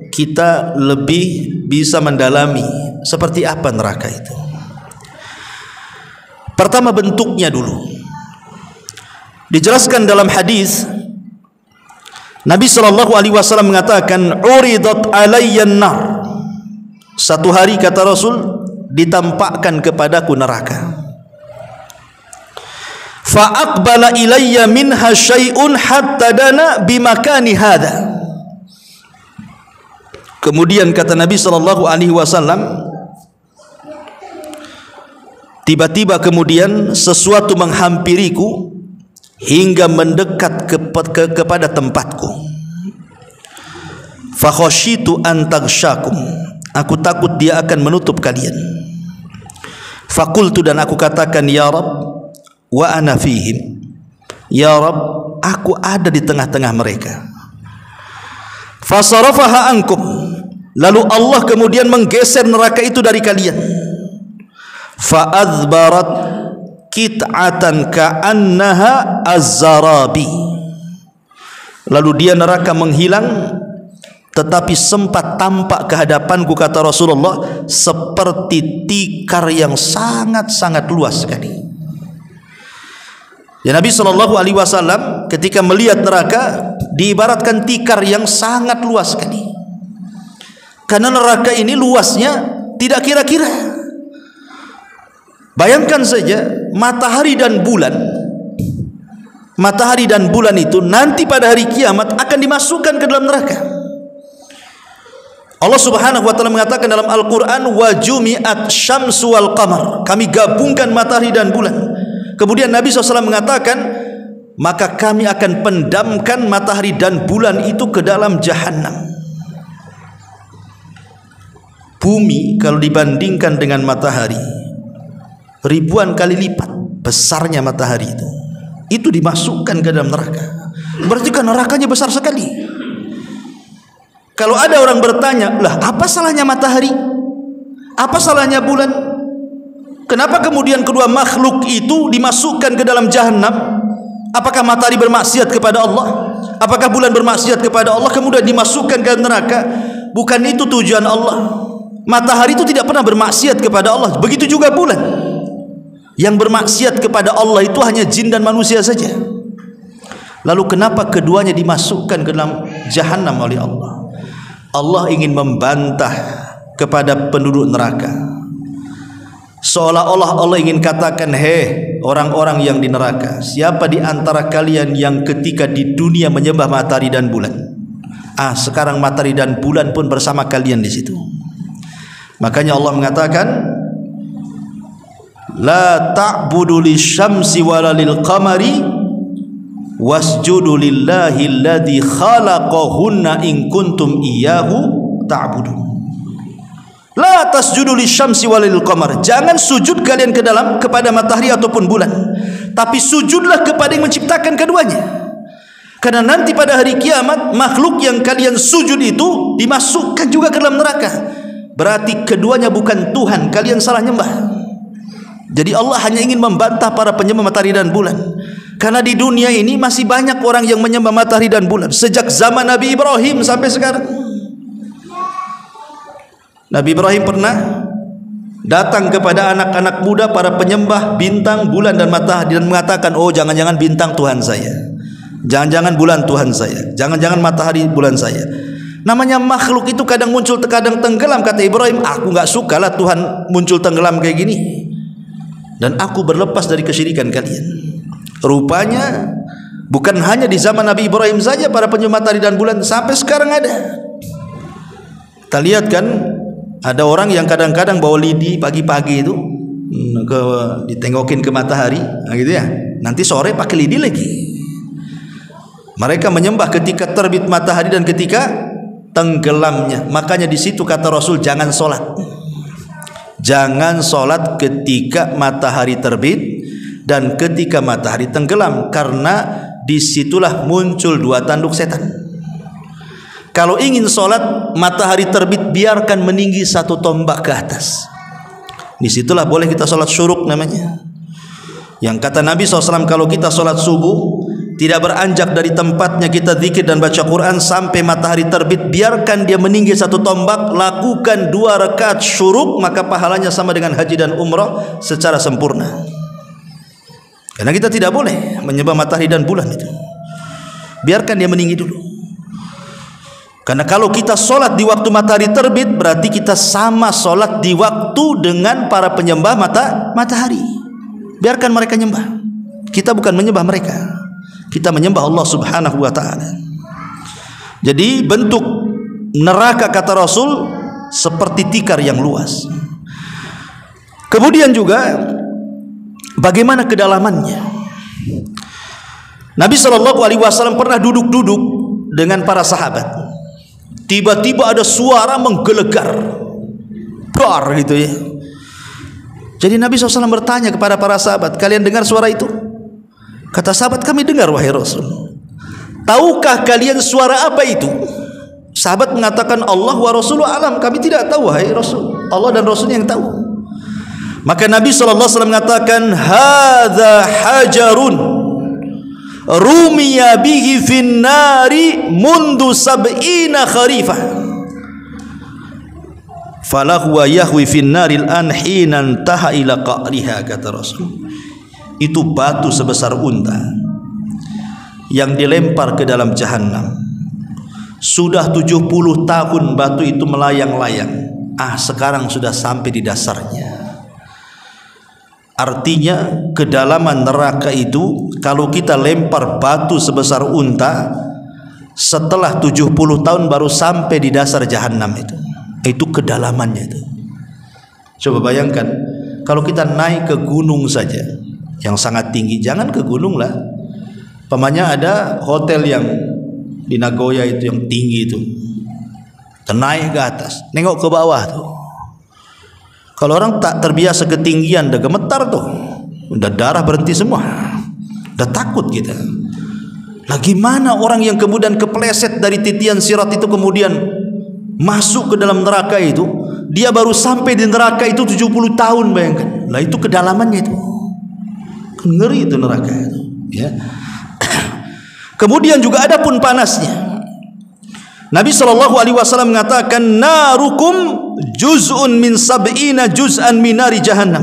kita lebih bisa mendalami seperti apa neraka itu. Pertama, bentuknya dulu. Dijelaskan dalam hadis, Nabi SAW mengatakan, uridat alayyan nar. Satu hari, kata Rasul, ditampakkan kepadaku neraka. Fa aqbala ilayya minha syai'un hatta dana bimakani hadha. Kemudian kata Nabi SAW, tiba-tiba kemudian sesuatu menghampiriku hingga mendekat kepada tempatku. Fa khasyitu an taghsyakum. Aku takut dia akan menutup kalian. Fakultu, dan aku katakan, ya Rabb, wa ana fihim. Ya Rabb, aku ada di tengah-tengah mereka. Fasarafaha ankum. Lalu Allah kemudian menggeser neraka itu dari kalian. Fa'adbarat kit'atan ka'annaha az-zarabi. Lalu dia neraka menghilang, tetapi sempat tampak ke hadapanku, kata Rasulullah, seperti tikar yang sangat-sangat luas sekali. Ya, Nabi SAW ketika melihat neraka diibaratkan tikar yang sangat luas sekali. Karena neraka ini luasnya tidak kira-kira. Bayangkan saja matahari dan bulan. Matahari dan bulan itu nanti pada hari kiamat akan dimasukkan ke dalam neraka. Allah Subhanahu wa taala mengatakan dalam Al-Qur'an, wa jumi'at syamsu wal qamar, kami gabungkan matahari dan bulan. Kemudian Nabi SAW mengatakan, maka kami akan pendamkan matahari dan bulan itu ke dalam jahanam. Bumi kalau dibandingkan dengan matahari ribuan kali lipat besarnya matahari itu dimasukkan ke dalam neraka. Berarti kan nerakanya besar sekali. Kalau ada orang bertanya, lah apa salahnya matahari? Apa salahnya bulan? Kenapa kemudian kedua makhluk itu dimasukkan ke dalam jahanam? Apakah matahari bermaksiat kepada Allah? Apakah bulan bermaksiat kepada Allah kemudian dimasukkan ke dalam neraka? Bukan itu tujuan Allah. Matahari itu tidak pernah bermaksiat kepada Allah. Begitu juga bulan. Yang bermaksiat kepada Allah itu hanya jin dan manusia saja. Lalu kenapa keduanya dimasukkan ke dalam jahanam oleh Allah? Allah ingin membantah kepada penduduk neraka. Seolah-olah Allah ingin katakan, hei orang-orang yang di neraka, siapa di antara kalian yang ketika di dunia menyembah matahari dan bulan? Sekarang matahari dan bulan pun bersama kalian di situ. Makanya Allah mengatakan, la ta'budu lisyamsi wala lil qamari wasjudu lillahi alladhi khalaqahunna in kuntum iyyahu ta'budun. La tasjudu lisyamsi wala lil qamar, jangan sujud kalian kepada matahari ataupun bulan, tapi sujudlah kepada yang menciptakan keduanya. Karena nanti pada hari kiamat makhluk yang kalian sujud itu dimasukkan juga ke dalam neraka. Berarti keduanya bukan Tuhan, kalian salah nyembah. Jadi Allah hanya ingin membantah para penyembah matahari dan bulan. Karena di dunia ini masih banyak orang yang menyembah matahari dan bulan. Sejak zaman Nabi Ibrahim sampai sekarang. Nabi Ibrahim pernah datang kepada anak-anak muda para penyembah bintang, bulan dan matahari dan mengatakan, oh jangan-jangan bintang Tuhan saya, jangan-jangan bulan Tuhan saya, jangan-jangan matahari bulan saya. Namanya makhluk itu kadang muncul, kadang tenggelam. Kata Ibrahim, aku gak suka lah Tuhan muncul tenggelam kayak gini, dan aku berlepas dari kesyirikan kalian. Rupanya bukan hanya di zaman Nabi Ibrahim saja para penyembah matahari dan bulan, sampai sekarang ada. Kita lihat kan, ada orang yang kadang-kadang bawa lidi pagi-pagi itu ditengokin ke matahari, gitu ya. Nanti sore pakai lidi lagi. Mereka menyembah ketika terbit matahari dan ketika tenggelamnya. Makanya di situ kata Rasul, jangan sholat. Jangan sholat ketika matahari terbit dan ketika matahari tenggelam, karena disitulah muncul dua tanduk setan. Kalau ingin sholat matahari terbit, biarkan meninggi satu tombak ke atas. Disitulah boleh kita sholat syuruk namanya. Yang kata Nabi SAW, kalau kita sholat subuh tidak beranjak dari tempatnya, kita zikir dan baca Quran sampai matahari terbit, biarkan dia meninggi satu tombak, lakukan 2 rakaat syuruk, maka pahalanya sama dengan haji dan umrah secara sempurna. Karena kita tidak boleh menyembah matahari dan bulan itu, biarkan dia meninggi dulu. Karena kalau kita sholat di waktu matahari terbit, berarti kita sama sholat di waktu dengan para penyembah matahari. Biarkan mereka nyembah, kita bukan menyembah mereka, kita menyembah Allah Subhanahu wa ta'ala. Jadi bentuk neraka kata Rasul seperti tikar yang luas. Kemudian juga bagaimana kedalamannya. Nabi SAW pernah duduk-duduk dengan para sahabat. Tiba-tiba ada suara menggelegar, dar gitu ya. Jadi Nabi SAW bertanya kepada para sahabat, kalian dengar suara itu? Kata sahabat, kami dengar wahai Rasul. Tahukah kalian suara apa itu? Sahabat mengatakan, Allah wa Rasuluh alam, kami tidak tahu wahai Rasul, Allah dan Rasul yang tahu. Maka Nabi SAW mengatakan, hadza hajarun rumiya bihi fin nari mundu sab'ina kharifah falahu wa yahwi fin naril an hinan taha ila qa'riha, kata Rasul. Itu batu sebesar unta yang dilempar ke dalam jahanam. Sudah 70 tahun batu itu melayang-layang, sekarang sudah sampai di dasarnya. Artinya kedalaman neraka itu, kalau kita lempar batu sebesar unta, setelah 70 tahun baru sampai di dasar jahanam itu. Itu kedalamannya itu. Coba bayangkan kalau kita naik ke gunung saja yang sangat tinggi, jangan ke gunung lah. Pamannya ada hotel yang di Nagoya itu yang tinggi itu. Naik ke atas, nengok ke bawah tuh. Kalau orang tak terbiasa ketinggian, udah gemetar tuh, udah darah berhenti semua, udah takut kita. Lah gimana orang yang kemudian kepleset dari titian sirat itu kemudian masuk ke dalam neraka itu? Dia baru sampai di neraka itu 70 tahun, bayangkan. Lah itu kedalamannya itu. Ngeri itu neraka itu, ya. Kemudian juga ada pun panasnya. Nabi SAW mengatakan, narukum juz'un min sab'ina juz'an min nari jahannam.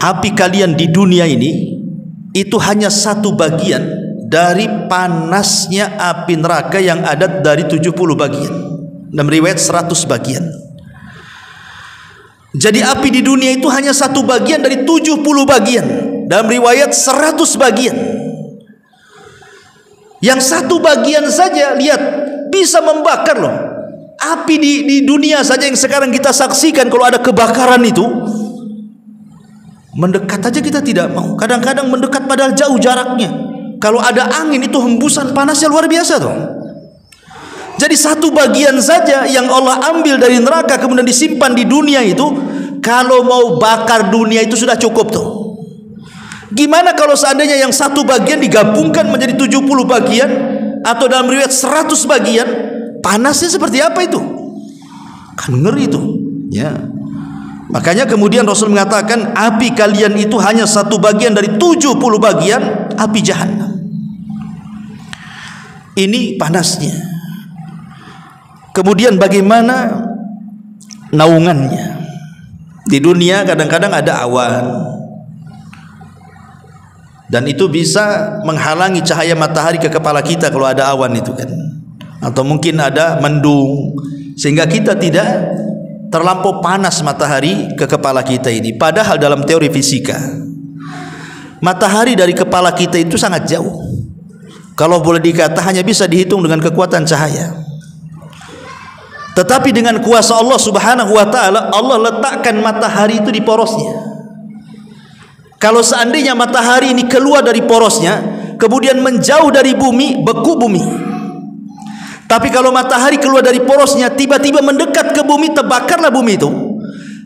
Api kalian di dunia ini itu hanya satu bagian dari panasnya api neraka yang ada dari 70 bagian. Dalam riwayat 100 bagian. Jadi api di dunia itu hanya satu bagian dari 70 bagian. Dalam riwayat 100 bagian. Yang satu bagian saja, lihat, bisa membakar loh. Api di dunia saja yang sekarang kita saksikan, kalau ada kebakaran itu, mendekat aja kita tidak mau. Kadang-kadang mendekat padahal jauh jaraknya. Kalau ada angin itu hembusan panasnya luar biasa tuh. Jadi satu bagian saja yang Allah ambil dari neraka kemudian disimpan di dunia itu, kalau mau bakar dunia itu sudah cukup tuh. Gimana kalau seandainya yang satu bagian digabungkan menjadi 70 bagian atau dalam riwayat 100 bagian, panasnya seperti apa itu? Kan ngeri itu, ya. Makanya kemudian Rasul mengatakan api kalian itu hanya satu bagian dari 70 bagian api Jahannam. Ini panasnya. Kemudian bagaimana naungannya? Di dunia kadang-kadang ada awan, dan itu bisa menghalangi cahaya matahari ke kepala kita kalau ada awan itu kan. Atau mungkin ada mendung sehingga kita tidak terlampau panas matahari ke kepala kita ini. Padahal dalam teori fisika, matahari dari kepala kita itu sangat jauh. Kalau boleh dikata hanya bisa dihitung dengan kekuatan cahaya. Tetapi dengan kuasa Allah Subhanahu wa taala, Allah letakkan matahari itu di porosnya. Kalau seandainya matahari ini keluar dari porosnya, kemudian menjauh dari bumi, beku bumi. Tapi kalau matahari keluar dari porosnya, tiba-tiba mendekat ke bumi, terbakarlah bumi itu.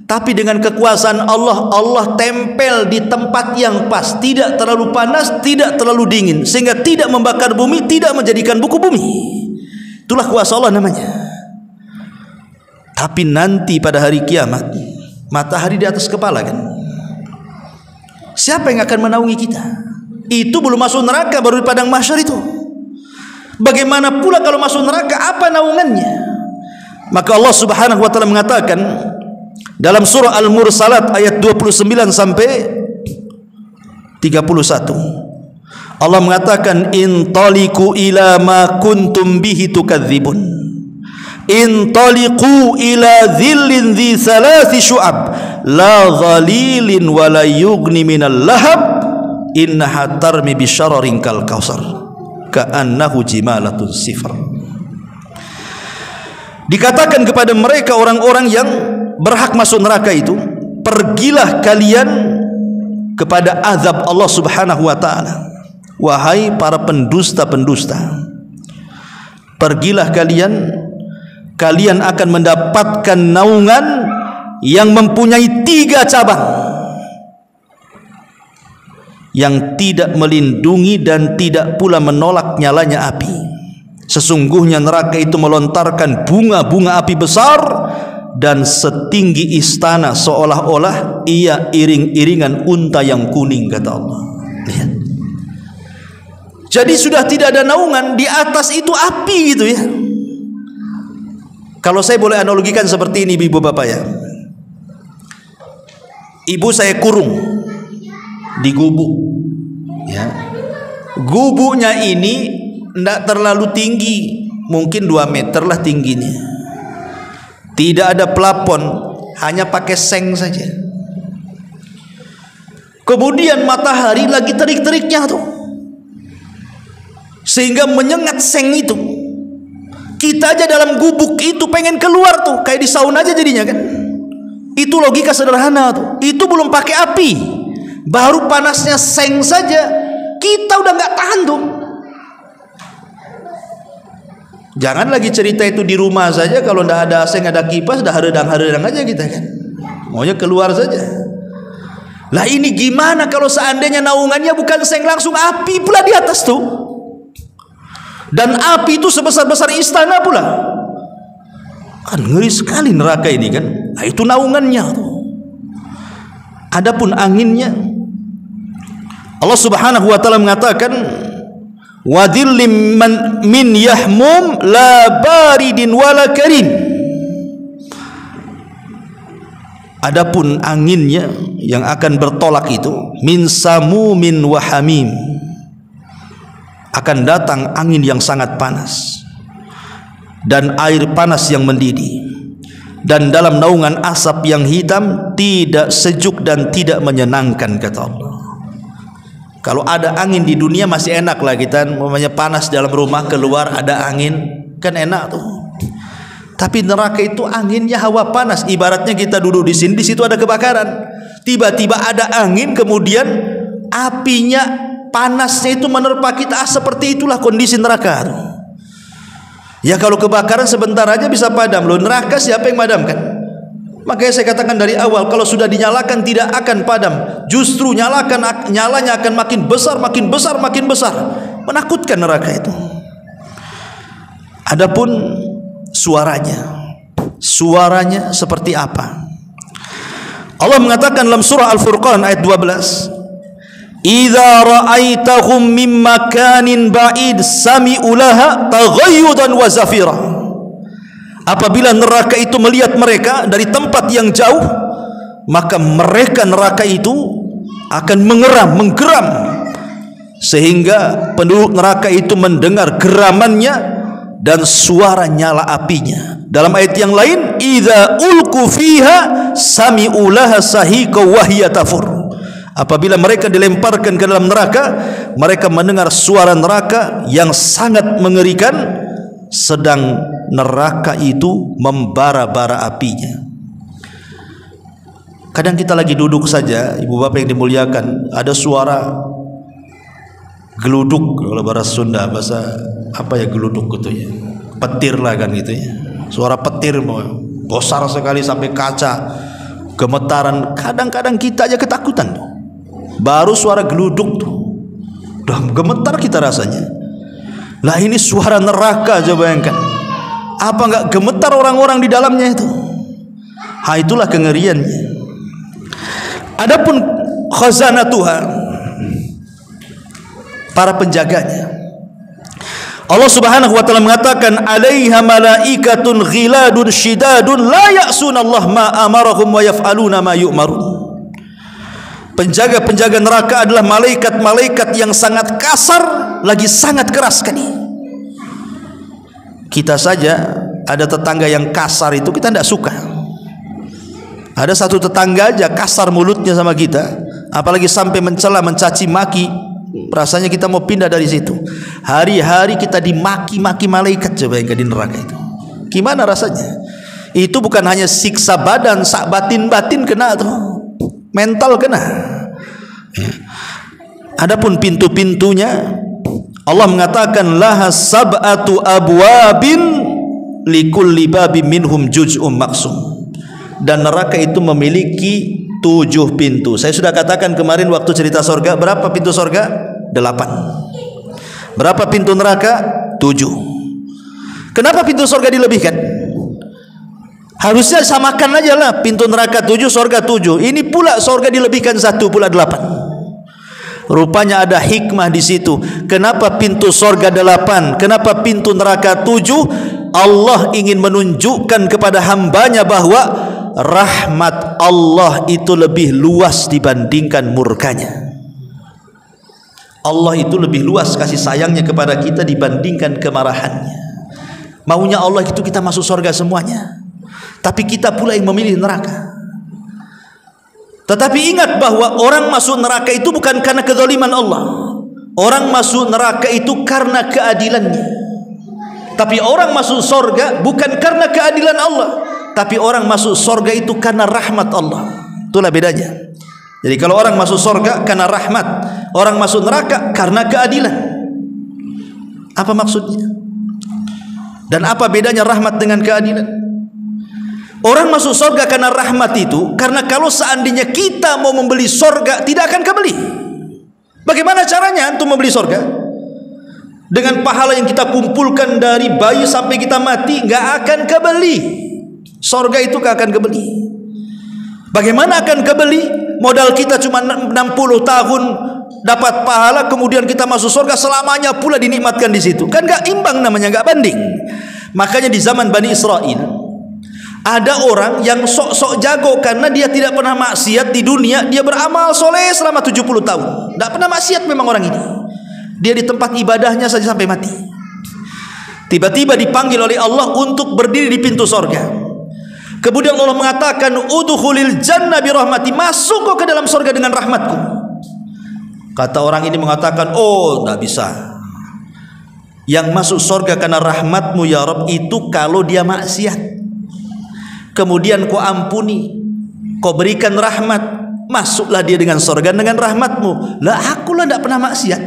Tapi dengan kekuasaan Allah, Allah tempel di tempat yang pas, tidak terlalu panas, tidak terlalu dingin, sehingga tidak membakar bumi, tidak menjadikan beku bumi. Itulah kuasa Allah namanya. Tapi nanti pada hari kiamat, matahari di atas kepala kan. Siapa yang akan menaungi kita? Itu belum masuk neraka, baru di padang mahsyar itu. Bagaimana pula kalau masuk neraka, apa naungannya? Maka Allah Subhanahu wa taala mengatakan dalam surah Al-Mursalat ayat 29 sampai 31. Allah mengatakan intaliqu ila ma kuntum bihi tukadzibun. Intaliqu ila dhillin dhi thalathi syu'ab la dhalilin wa la yughni minal lahab innaha tarmi bisyararin kal kausar ka'annahu jimalatun sifr. Dikatakan kepada mereka orang-orang yang berhak masuk neraka itu, pergilah kalian kepada azab Allah Subhanahu wa taala. Wahai para pendusta-pendusta, pergilah kalian akan mendapatkan naungan yang mempunyai 3 cabang, yang tidak melindungi dan tidak pula menolak nyalanya api. Sesungguhnya neraka itu melontarkan bunga-bunga api besar dan setinggi istana, seolah-olah ia iring-iringan unta yang kuning, kata Allah. Lihat. Jadi sudah tidak ada naungan, di atas itu api gitu ya. Kalau saya boleh analogikan seperti ini ibu bapak ya, ibu saya kurung di gubuk ya. Gubuknya ini tidak terlalu tinggi, mungkin 2 meter lah tingginya. Tidak ada plafon, hanya pakai seng saja. Kemudian matahari lagi terik-teriknya tuh, sehingga menyengat seng itu. Kita aja dalam gubuk itu pengen keluar tuh, kayak di sauna aja jadinya kan. Itu logika sederhana tuh. Itu belum pakai api, baru panasnya seng saja kita udah nggak tahan tuh. Jangan lagi cerita itu di rumah saja, kalau nggak ada seng, ada kipas, dah haredang aja kita kan, maunya keluar saja. Lah ini gimana kalau seandainya naungannya bukan seng, langsung api pula di atas tuh, dan api itu sebesar-besar istana pula, kan ngeri sekali neraka ini kan. Nah, itu naungannya tuh. Adapun anginnya, Allah Subhanahu wa taala mengatakan wadhillim min yahmum la baridin wala karim. Adapun anginnya yang akan bertolak itu min samumin wa hamim, akan datang angin yang sangat panas dan air panas yang mendidih, dan dalam naungan asap yang hitam, tidak sejuk dan tidak menyenangkan, kata Allah. Kalau ada angin di dunia masih enak lah kita, namanya panas dalam rumah, keluar ada angin kan enak tuh. Tapi neraka itu anginnya hawa panas. Ibaratnya kita duduk di sini, di situ ada kebakaran. Tiba-tiba ada angin, kemudian apinya, panasnya itu menerpa kita. Seperti itulah kondisi neraka. Ya kalau kebakaran sebentar aja bisa padam loh. Neraka siapa yang madamkan? Makanya saya katakan dari awal, kalau sudah dinyalakan tidak akan padam. Justru nyalanya akan makin besar, makin besar, makin besar. Menakutkan neraka itu. Adapun suaranya seperti apa? Allah mengatakan dalam surah Al-Furqan ayat 12, idza ra'aitahum min makanin ba'id sami'u laha taghayyudan wa zafira. Apabila neraka itu melihat mereka dari tempat yang jauh, maka mereka neraka itu akan menggeram, sehingga penduduk neraka itu mendengar geramannya dan suara nyala apinya. Dalam ayat yang lain, idza ulqu fiha sami'u laha sahiqa wa hiya tafur. Apabila mereka dilemparkan ke dalam neraka, mereka mendengar suara neraka yang sangat mengerikan, sedang neraka itu membara-bara apinya. Kadang kita lagi duduk saja, ibu bapak yang dimuliakan, ada suara geluduk, kalau bahasa Sunda, bahasa apa ya geluduk gitu ya, petir lah kan gitu ya, suara petir besar sekali sampai kaca gemetaran. Kadang-kadang kita aja ketakutan tuh, baru suara geluduk tuh udah gemetar kita rasanya. Lah ini suara neraka, coba bayangkan, apa nggak gemetar orang-orang di dalamnya itu? Ha, itulah kengeriannya. Adapun khazanatuha, para penjaganya, Allah Subhanahu wa taala mengatakan alaiha malaikatun ghiladun shidadun la ya'sunallah ma amarahum wa yaf'aluna ma yu'marun. Penjaga-penjaga neraka adalah malaikat-malaikat yang sangat kasar lagi sangat keras sekali. Kita saja ada tetangga yang kasar itu kita tidak suka. Ada satu tetangga aja kasar mulutnya sama kita, apalagi sampai mencela, mencaci maki, rasanya kita mau pindah dari situ. Hari-hari kita dimaki-maki malaikat, coba yang di neraka itu. Gimana rasanya? Itu bukan hanya siksa badan, sak batin-batin kena tuh, mental kena. Adapun pintu-pintunya, Allah mengatakan laha sab'atu abwabin likulli babin minhum juz'um maksum. Dan neraka itu memiliki 7 pintu. Saya sudah katakan kemarin waktu cerita surga, berapa pintu surga? 8. Berapa pintu neraka? 7. Kenapa pintu surga dilebihkan? Harusnya samakan aja lah, pintu neraka 7, surga 7. Ini pula surga dilebihkan 1, pula 8. Rupanya ada hikmah di situ. Kenapa pintu surga 8? Kenapa pintu neraka 7? Allah ingin menunjukkan kepada hambanya bahwa rahmat Allah itu lebih luas dibandingkan murkanya. Allah itu lebih luas kasih sayangnya kepada kita dibandingkan kemarahannya. Maunya Allah itu kita masuk surga semuanya, tapi kita pula yang memilih neraka. Tetapi ingat bahwa orang masuk neraka itu bukan karena kezaliman Allah. Orang masuk neraka itu karena keadilannya. Tapi orang masuk surga bukan karena keadilan Allah, tapi orang masuk surga itu karena rahmat Allah. Itulah bedanya. Jadi kalau orang masuk surga karena rahmat, orang masuk neraka karena keadilan. Apa maksudnya? Dan apa bedanya rahmat dengan keadilan? Orang masuk surga karena rahmat itu karena kalau seandainya kita mau membeli surga tidak akan kebeli. Bagaimana caranya untuk membeli surga? Dengan pahala yang kita kumpulkan dari bayi sampai kita mati, nggak akan kebeli. Surga itu nggak akan kebeli. Bagaimana akan kebeli? Modal kita cuma 60 tahun dapat pahala, kemudian kita masuk surga selamanya pula dinikmatkan di situ. Kan nggak imbang namanya, nggak banding. Makanya di zaman Bani Israel ada orang yang sok-sok jago karena dia tidak pernah maksiat di dunia, dia beramal soleh selama 70 tahun. Tidak pernah maksiat memang orang ini. Dia di tempat ibadahnya saja sampai mati. Tiba-tiba dipanggil oleh Allah untuk berdiri di pintu surga. Kemudian Allah mengatakan, udkhulil jannah bi rahmati, masuk kau ke dalam surga dengan rahmatku. Kata orang ini mengatakan, oh tidak bisa. Yang masuk surga karena rahmatmu ya Rabb itu kalau dia maksiat. Kemudian kau ampuni, kau berikan rahmat, masuklah dia dengan surga dengan rahmatmu. Lah akulah tidak pernah maksiat.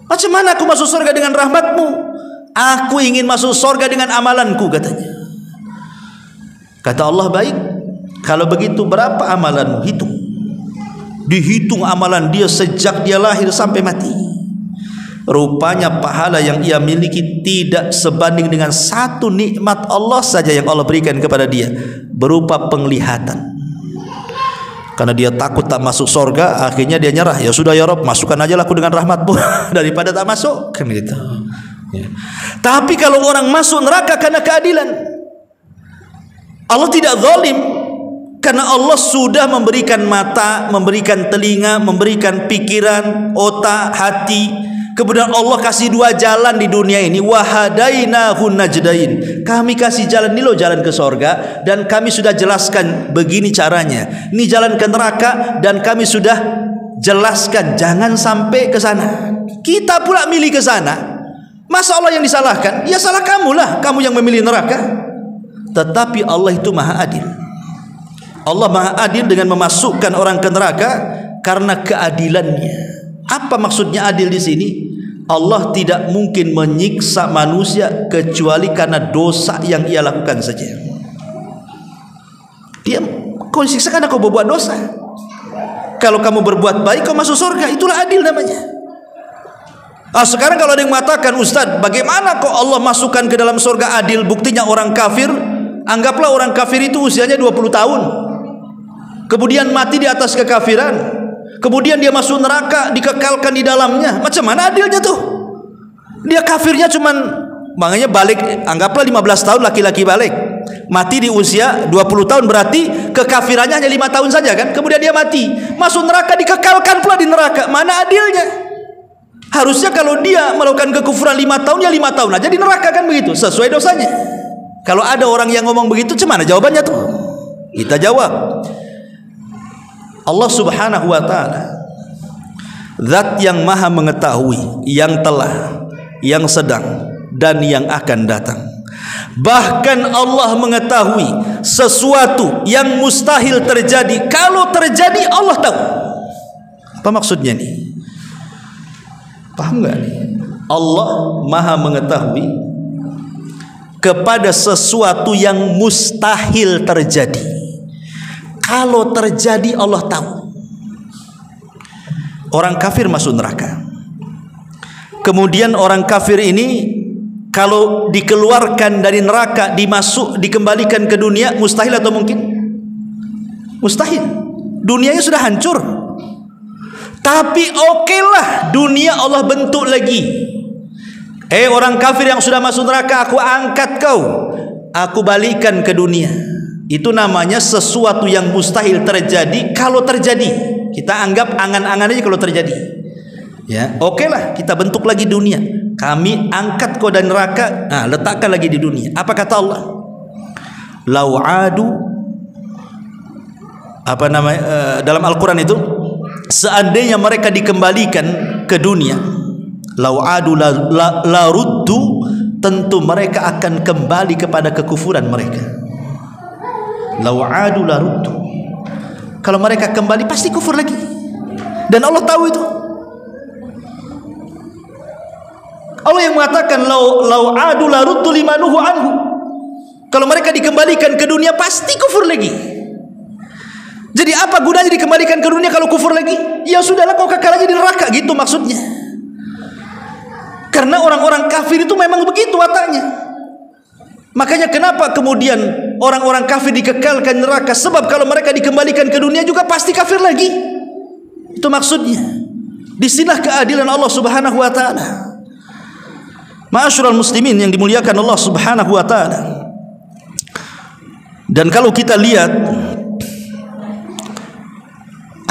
Macam mana aku masuk surga dengan rahmatmu? Aku ingin masuk surga dengan amalanku, katanya. Kata Allah, baik. Kalau begitu berapa amalanmu? Hitung. Dihitung amalan dia sejak dia lahir sampai mati. Rupanya pahala yang ia miliki tidak sebanding dengan satu nikmat Allah saja yang Allah berikan kepada dia, berupa penglihatan. Karena dia takut tak masuk surga, akhirnya dia nyerah. Ya sudah ya Rabb, masukkan aja aku dengan rahmatmu daripada tak masuk, kan gitu. Ya. Tapi kalau orang masuk neraka karena keadilan, Allah tidak zalim, karena Allah sudah memberikan mata, memberikan telinga, memberikan pikiran, otak, hati. Kemudian Allah kasih dua jalan di dunia ini, wahadainahun najdain. Kami kasih jalan ini loh, jalan ke surga, dan kami sudah jelaskan begini caranya. Ini jalan ke neraka dan kami sudah jelaskan jangan sampai ke sana. Kita pula milih ke sana. Masa Allah yang disalahkan? Ya salah kamulah, kamu yang memilih neraka. Tetapi Allah itu maha adil. Allah maha adil dengan memasukkan orang ke neraka karena keadilannya. Apa maksudnya adil di sini? Allah tidak mungkin menyiksa manusia kecuali karena dosa yang ia lakukan saja. Dia kau siksa karena kau berbuat dosa. Kalau kamu berbuat baik kau masuk surga, itulah adil namanya. Sekarang kalau ada yang mengatakan, Ustaz, bagaimana kok Allah masukkan ke dalam surga adil? Buktinya orang kafir, anggaplah orang kafir itu usianya 20 tahun, kemudian mati di atas kekafiran, kemudian dia masuk neraka, dikekalkan di dalamnya. Macam mana adilnya tuh? Dia kafirnya cuman, makanya balik, anggaplah 15 tahun laki-laki balik, mati di usia 20 tahun, berarti kekafirannya hanya 5 tahun saja kan? Kemudian dia mati, masuk neraka, dikekalkan pula di neraka. Mana adilnya? Harusnya kalau dia melakukan kekufuran 5 tahun, ya 5 tahun aja di neraka, kan begitu, sesuai dosanya. Kalau ada orang yang ngomong begitu, cuman jawabannya tuh? Kita jawab, Allah subhanahu wa ta'ala zat yang maha mengetahui yang telah, yang sedang, dan yang akan datang. Bahkan Allah mengetahui sesuatu yang mustahil terjadi. Kalau terjadi Allah tahu. Apa maksudnya nih? Paham gak nih? Allah maha mengetahui kepada sesuatu yang mustahil terjadi. Kalau terjadi Allah tahu. Orang kafir masuk neraka. Kemudian orang kafir ini kalau dikeluarkan dari neraka, dikembalikan ke dunia, mustahil atau mungkin? Mustahil. Dunianya sudah hancur. Tapi okelah, dunia Allah bentuk lagi. Orang kafir yang sudah masuk neraka, aku angkat kau, aku balikan ke dunia. Itu namanya sesuatu yang mustahil terjadi. Kalau terjadi, kita anggap angan-angan aja kalau terjadi. Ya, okelah, kita bentuk lagi dunia. Kami angkat kau dari neraka, letakkan lagi di dunia. Apa kata Allah? Lau'adu, apa namanya dalam Al-Quran itu, seandainya mereka dikembalikan ke dunia, lau'adu la ruddu tentu mereka akan kembali kepada kekufuran mereka. Lau adu laruddu, kalau mereka kembali pasti kufur lagi, dan Allah tahu itu. Allah yang mengatakan lau adu laruddu limanuhu anhu, kalau mereka dikembalikan ke dunia pasti kufur lagi. Jadi apa gunanya dikembalikan ke dunia kalau kufur lagi? Ya sudahlah, kau kekal aja di neraka, gitu maksudnya. Karena orang-orang kafir itu memang begitu wataknya. Makanya kenapa kemudian orang-orang kafir dikekalkan neraka? Sebab kalau mereka dikembalikan ke dunia juga pasti kafir lagi. Itu maksudnya. Disinilah keadilan Allah Subhanahu wa taala. Ma'asyiral muslimin yang dimuliakan Allah Subhanahu wa taala. Dan kalau kita lihat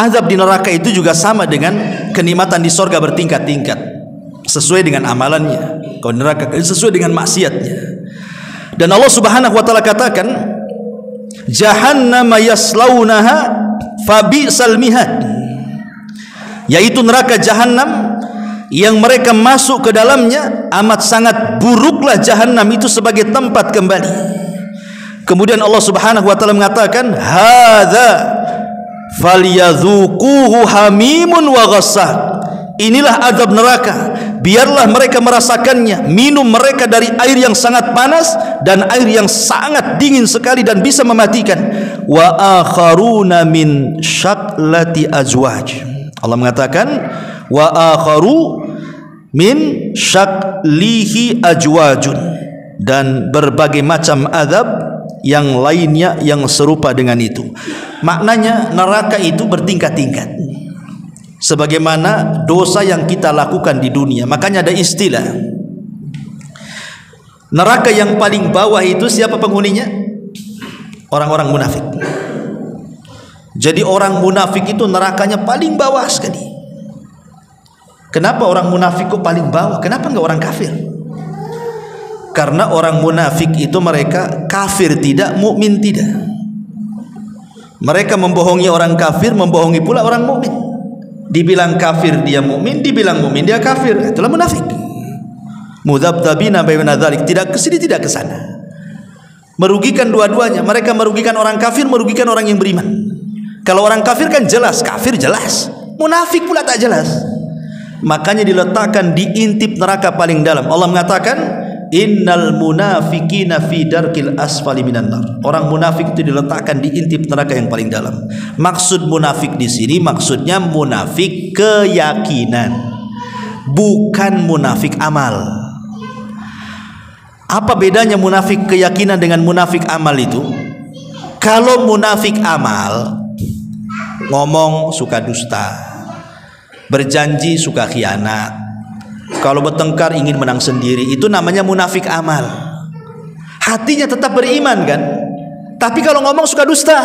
azab di neraka itu juga sama dengan kenikmatan di surga, bertingkat-tingkat sesuai dengan amalannya. Kalau neraka sesuai dengan maksiatnya. Dan Allah Subhanahu wa taala katakan, jahannam yaslaunaha fabi'sal mihad, yaitu neraka jahanam yang mereka masuk ke dalamnya amat sangat buruklah jahanam itu sebagai tempat kembali. Kemudian Allah Subhanahu wa taala mengatakan, hadza falyadzuquhu hamimun wa ghassaq, inilah azab neraka, biarlah mereka merasakannya. Minum mereka dari air yang sangat panas dan air yang sangat dingin sekali dan bisa mematikan. Wa akharuna min syaklati azwaj, Allah mengatakan wa akharu min syaklihi ajwajun, dan berbagai macam azab yang lainnya yang serupa dengan itu. Maknanya neraka itu bertingkat-tingkat sebagaimana dosa yang kita lakukan di dunia. Makanya ada istilah neraka yang paling bawah itu siapa penghuninya? Orang-orang munafik. Jadi orang munafik itu nerakanya paling bawah sekali. Kenapa orang munafik kok paling bawah? Kenapa enggak orang kafir? Karena orang munafik itu mereka kafir tidak, mukmin tidak. Mereka membohongi orang kafir, membohongi pula orang mukmin. Dibilang kafir dia mukmin, dibilang mukmin dia kafir. Itulah munafik. Mudzabdzabina baina dzalik, tidak ke sini tidak ke sana. Merugikan dua-duanya. Mereka merugikan orang kafir, merugikan orang yang beriman. Kalau orang kafir kan jelas, kafir jelas. Munafik pula tak jelas. Makanya diletakkan di intip neraka paling dalam. Allah mengatakan, innal munafiqina fi darkil asfali minan nar. Orang munafik itu diletakkan di intip neraka yang paling dalam. Maksud munafik di sini maksudnya munafik keyakinan, bukan munafik amal. Apa bedanya munafik keyakinan dengan munafik amal itu? Kalau munafik amal, ngomong suka dusta, berjanji suka khianat, kalau bertengkar ingin menang sendiri, itu namanya munafik amal. Hatinya tetap beriman kan, tapi kalau ngomong suka dusta,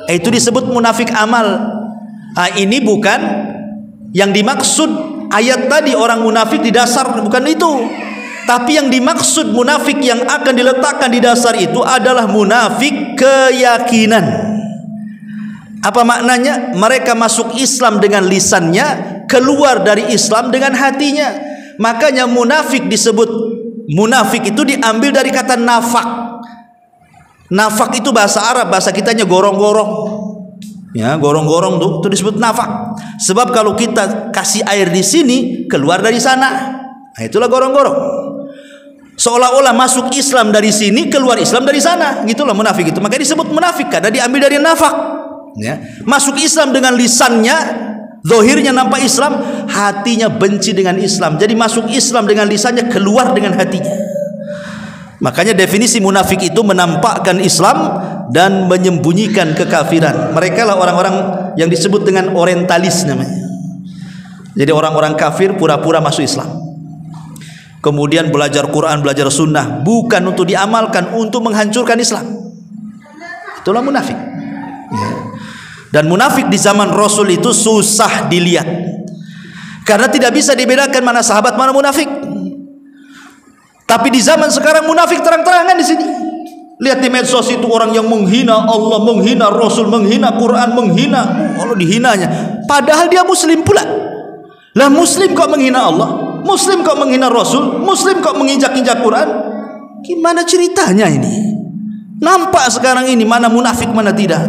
itu disebut munafik amal. Ini bukan yang dimaksud ayat tadi. Orang munafik di dasar bukan itu. Tapi yang dimaksud munafik yang akan diletakkan di dasar itu adalah munafik keyakinan. Apa maknanya? Mereka masuk Islam dengan lisannya, keluar dari Islam dengan hatinya. Makanya munafik disebut munafik itu diambil dari kata nafak. Nafak itu bahasa Arab, bahasa kitanya gorong-gorong. Ya, gorong-gorong tuh itu disebut nafak. Sebab kalau kita kasih air di sini, keluar dari sana. Nah, itulah gorong-gorong. Seolah-olah masuk Islam dari sini, keluar Islam dari sana. Gitulah munafik itu. Makanya disebut munafik karena diambil dari nafak. Ya. Masuk Islam dengan lisannya, zahirnya nampak Islam, hatinya benci dengan Islam. Jadi masuk Islam dengan lisannya, keluar dengan hatinya. Makanya definisi munafik itu menampakkan Islam dan menyembunyikan kekafiran. Mereka lah orang-orang yang disebut dengan orientalis namanya. Jadi orang-orang kafir pura-pura masuk Islam, kemudian belajar Quran, belajar sunnah, bukan untuk diamalkan, untuk menghancurkan Islam. Itulah munafik. Ya. Dan munafik di zaman Rasul itu susah dilihat, karena tidak bisa dibedakan mana sahabat mana munafik. Tapi di zaman sekarang munafik terang-terangan di sini. Lihat di medsos itu orang yang menghina Allah, menghina Rasul, menghina Quran, menghina Allah, dihinanya. Padahal dia Muslim pula. Lah Muslim kok menghina Allah? Muslim kok menghina Rasul, Muslim kok menginjak-injak Quran. Gimana ceritanya ini? Nampak sekarang ini mana munafik mana tidak.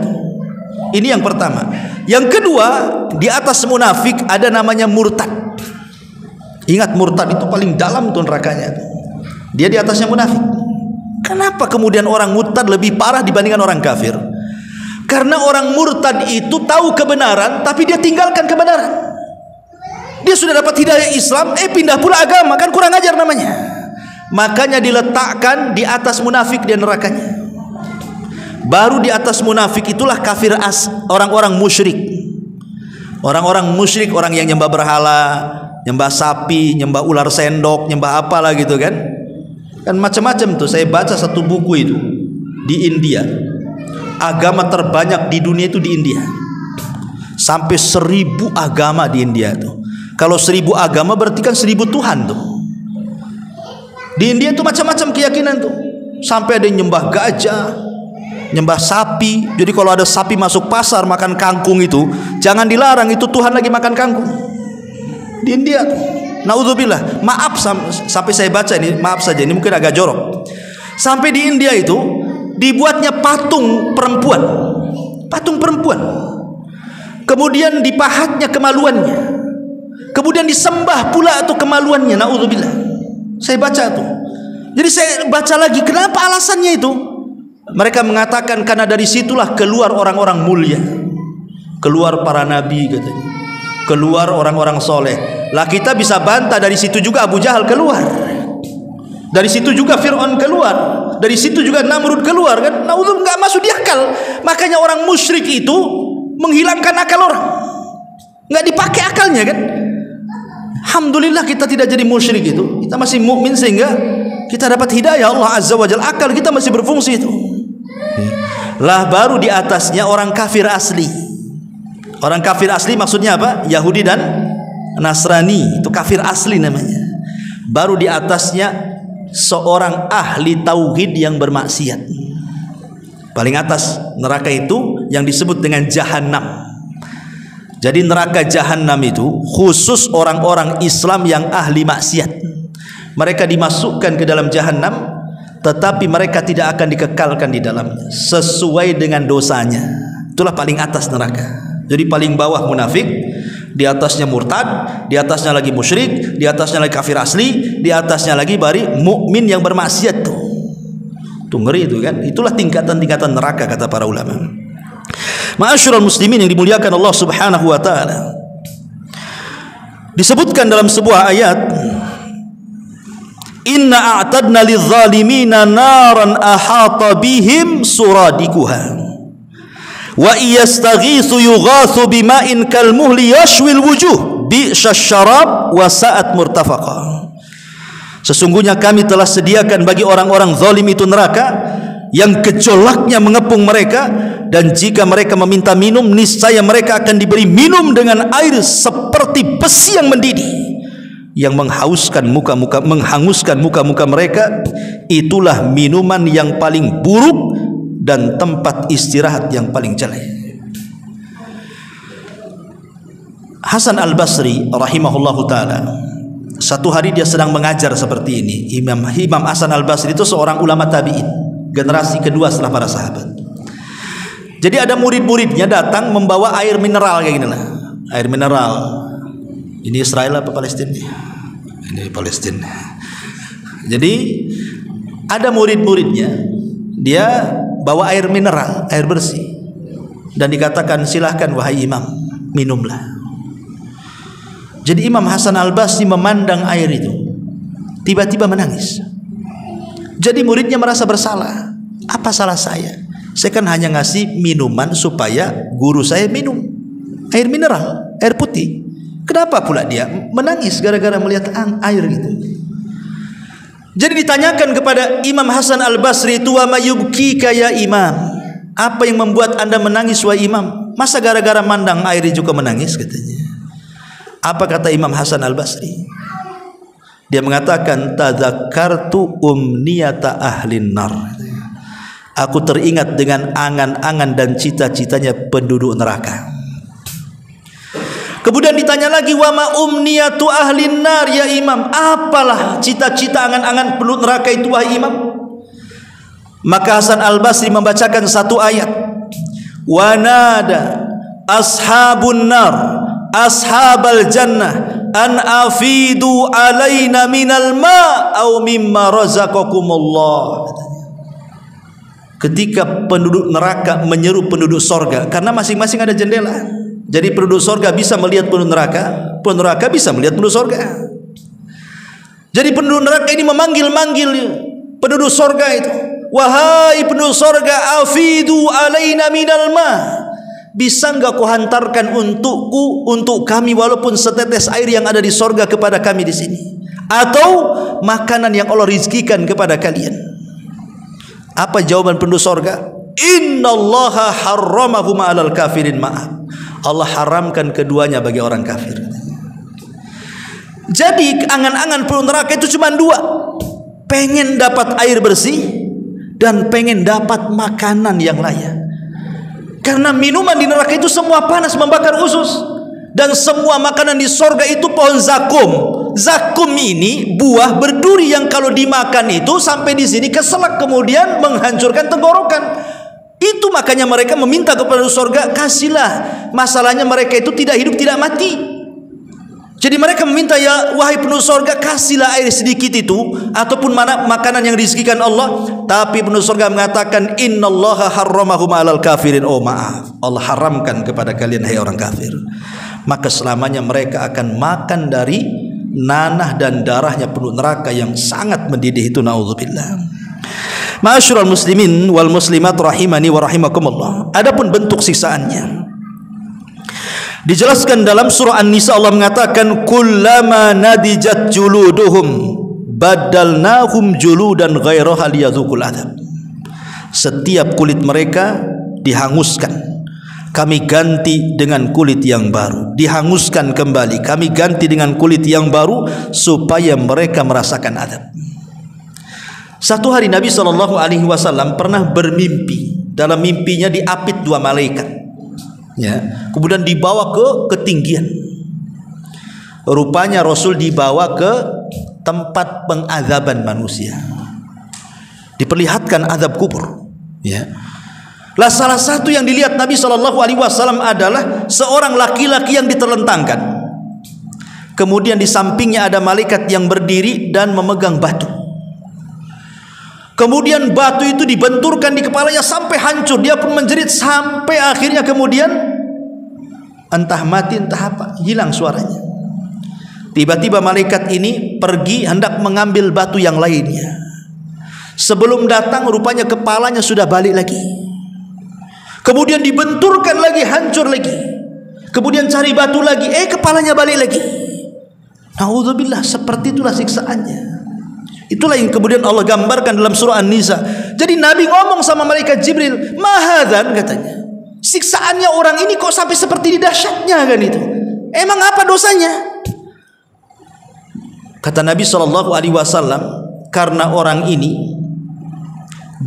Ini yang pertama. Yang kedua, di atas munafik ada namanya murtad. Ingat, murtad itu paling dalam tuh nerakanya. Dia di atasnya munafik. Kenapa kemudian orang murtad lebih parah dibandingkan orang kafir? Karena orang murtad itu tahu kebenaran tapi dia tinggalkan kebenaran. Dia sudah dapat hidayah Islam, pindah pula agama, kan kurang ajar namanya. Makanya diletakkan di atas munafik dia nerakanya. Baru di atas munafik itulah kafir orang-orang musyrik. Orang-orang musyrik, orang yang nyembah berhala, nyembah sapi, nyembah ular sendok, nyembah apalah gitu kan. Kan macam-macam tuh. Saya baca satu buku itu di India. Agama terbanyak di dunia itu di India. Sampai 1000 agama di India tuh. Kalau 1000 agama berarti kan 1000 Tuhan tuh. Di India tuh macam-macam keyakinan tuh. Sampai ada yang nyembah gajah, nyembah sapi. Jadi kalau ada sapi masuk pasar makan kangkung itu jangan dilarang, itu Tuhan lagi makan kangkung. Di India tuh. Naudzubillah. Maaf sampai saya baca ini, maaf saja ini mungkin agak jorok. Sampai di India itu dibuatnya patung perempuan. Patung perempuan. Kemudian dipahatnya kemaluannya. Kemudian disembah pula tuh kemaluannya, naudzubillah. Saya baca tuh. Jadi saya baca lagi, kenapa alasannya itu? Mereka mengatakan karena dari situlah keluar orang-orang mulia, keluar para nabi katanya, keluar orang-orang soleh. Lah kita bisa bantah, dari situ juga Abu Jahal keluar, dari situ juga Fir'aun keluar, dari situ juga Namrud keluar kan? Naudzubillah, nggak masuk di akal. Makanya orang musyrik itu menghilangkan akal orang, nggak dipakai akalnya kan? Alhamdulillah kita tidak jadi musyrik itu, kita masih mukmin sehingga kita dapat hidayah Allah Azza wa Jalla, akal kita masih berfungsi itu. Lah baru di atasnya orang kafir asli. Orang kafir asli maksudnya apa? Yahudi dan Nasrani, itu kafir asli namanya. Baru di atasnya seorang ahli tauhid yang bermaksiat. Paling atas neraka itu yang disebut dengan Jahannam. Jadi neraka Jahannam itu khusus orang-orang Islam yang ahli maksiat. Mereka dimasukkan ke dalam Jahannam, tetapi mereka tidak akan dikekalkan di dalamnya sesuai dengan dosanya. Itulah paling atas neraka. Jadi paling bawah munafik, di atasnya murtad, di atasnya lagi musyrik, di atasnya lagi kafir asli, di atasnya lagi bari mukmin yang bermaksiat tuh. Tuh ngeri itu kan. Itulah tingkatan-tingkatan neraka kata para ulama. Ma'asyiral muslimin yang dimuliakan Allah Subhanahu wa taala. Disebutkan dalam sebuah ayat, inna a'tadna lidh-dhalimina naran ahata bihim suradikuha wa iyastaghitsu yughatsu bima'in kalmuhli yashwil wujuh bi'sasy syarab wa sa'at murtafaqa. Sesungguhnya kami telah sediakan bagi orang-orang zalim itu neraka yang gejolaknya mengepung mereka, dan jika mereka meminta minum niscaya mereka akan diberi minum dengan air seperti besi yang mendidih yang menghanguskan muka-muka mereka. Itulah minuman yang paling buruk dan tempat istirahat yang paling jelek. Hasan Al-Basri rahimahullahu taala, satu hari dia sedang mengajar seperti ini. Imam Hasan Al-Basri itu seorang ulama tabi'in, generasi kedua setelah para sahabat. Jadi ada murid-muridnya datang membawa air mineral kayak gini lah, air mineral. Ini Israel apa Palestina? Ini Palestina. Jadi ada murid-muridnya, dia bawa air mineral, air bersih, dan dikatakan silahkan wahai imam, minumlah. Jadi Imam Hasan Al-Basri memandang air itu, tiba-tiba menangis. Jadi muridnya merasa bersalah. Apa salah saya? Saya kan hanya ngasih minuman supaya guru saya minum air mineral, air putih. Kenapa pula dia menangis gara-gara melihat air gitu? Jadi ditanyakan kepada Imam Hasan Al-Basri itu, wa mayubkika ya imam, apa yang membuat anda menangis wahai imam? Masa gara-gara mandang air juga menangis katanya. Apa kata Imam Hasan Al-Basri? Dia mengatakan, tadzakartu umniyata ahlin nar. Aku teringat dengan angan-angan dan cita-citanya penduduk neraka. Kemudian ditanya lagi, wa ma umniyatu ahlin nar ya imam, apalah cita-cita angan-angan penduduk neraka itu wahai imam? Maka Hasan Al-Basri membacakan satu ayat, wa nada ashabun nar ashabal jannah an afidu alaina minal ma au mimma razaqakumullah. Ketika penduduk neraka menyeru penduduk sorga, karena masing-masing ada jendela. Jadi penduduk sorga bisa melihat penduduk neraka bisa melihat penduduk sorga. Jadi penduduk neraka ini memanggil-manggil penduduk sorga itu, wahai penduduk sorga, afidu alaina minal ma, bisa enggak kau hantarkan untukku, untuk kami, walaupun setetes air yang ada di sorga kepada kami di sini, atau makanan yang Allah rizkikan kepada kalian. Apa jawaban penduduk sorga? Innallaha harramahum 'alal kafirin ma'ab. Allah haramkan keduanya bagi orang kafir. Jadi angan-angan penduduk neraka itu cuma dua, pengen dapat air bersih dan pengen dapat makanan yang layak. Karena minuman di neraka itu semua panas, membakar usus, dan semua makanan di sorga itu pohon zakum. Zakum ini buah berduri yang kalau dimakan itu sampai di sini keselak, kemudian menghancurkan tenggorokan. Itu makanya mereka meminta kepada surga, kasihlah. Masalahnya mereka itu tidak hidup tidak mati. Jadi mereka meminta, ya wahai penduduk surga, kasihlah air sedikit itu ataupun mana makanan yang dirizkikan Allah. Tapi penduduk surga mengatakan, innallaha harramahum 'alal kafirin. Oh maaf, Allah haramkan kepada kalian hai orang kafir. Maka selamanya mereka akan makan dari nanah dan darahnya penduduk neraka yang sangat mendidih itu, naudzubillah. Ma'asyiral muslimin wal muslimat rahimani wa rahimakumullah. Adapun bentuk siksaannya dijelaskan dalam surah An-Nisa. Allah mengatakan, kullama nadijat juluduhum badalnahum juludan ghairaha liyadzuqul adzab. Setiap kulit mereka dihanguskan, kami ganti dengan kulit yang baru. Dihanguskan kembali, kami ganti dengan kulit yang baru supaya mereka merasakan azab. Satu hari Nabi SAW pernah bermimpi. Dalam mimpinya diapit dua malaikat, ya, kemudian dibawa ke ketinggian. Rupanya Rasul dibawa ke tempat pengazaban manusia, diperlihatkan azab kubur, ya. Lah salah satu yang dilihat Nabi SAW adalah seorang laki-laki yang diterlentangkan. Kemudian di sampingnya ada malaikat yang berdiri dan memegang batu. Kemudian batu itu dibenturkan di kepalanya sampai hancur. Dia pun menjerit sampai akhirnya kemudian entah mati entah apa, hilang suaranya. Tiba-tiba malaikat ini pergi hendak mengambil batu yang lainnya. Sebelum datang rupanya kepalanya sudah balik lagi. Kemudian dibenturkan lagi, hancur lagi. Kemudian cari batu lagi, kepalanya balik lagi. Naudzubillah, seperti itulah siksaannya. Itulah yang kemudian Allah gambarkan dalam surah An-Nisa. Jadi Nabi ngomong sama malaikat Jibril, "Mahadan," katanya. Siksaannya orang ini kok sampai seperti ini dahsyatnya kan itu? Emang apa dosanya? Kata Nabi SAW, karena orang ini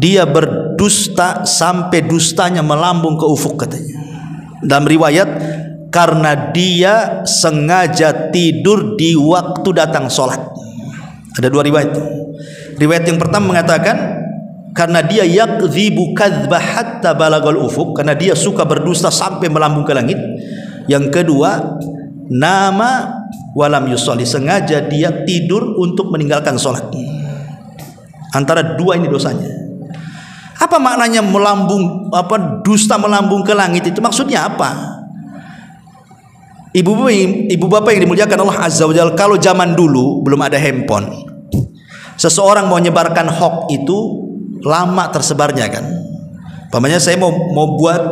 dia berdusta sampai dustanya melambung ke ufuk, katanya. Dalam riwayat, karena dia sengaja tidur di waktu datang sholat. Ada dua riwayat. Riwayat yang pertama mengatakan karena dia yakdzibu kadzba hatta balagal ufuk, karena dia suka berdusta sampai melambung ke langit. Yang kedua, nama walam yusolli, sengaja dia tidur untuk meninggalkan sholat. Antara dua ini dosanya. Apa maknanya melambung, dusta melambung ke langit itu maksudnya apa? Ibu bapak yang dimuliakan Allah Azza wa Jalla, kalau zaman dulu belum ada handphone, seseorang mau menyebarkan hoax itu lama tersebarnya kan. Pamannya saya mau buat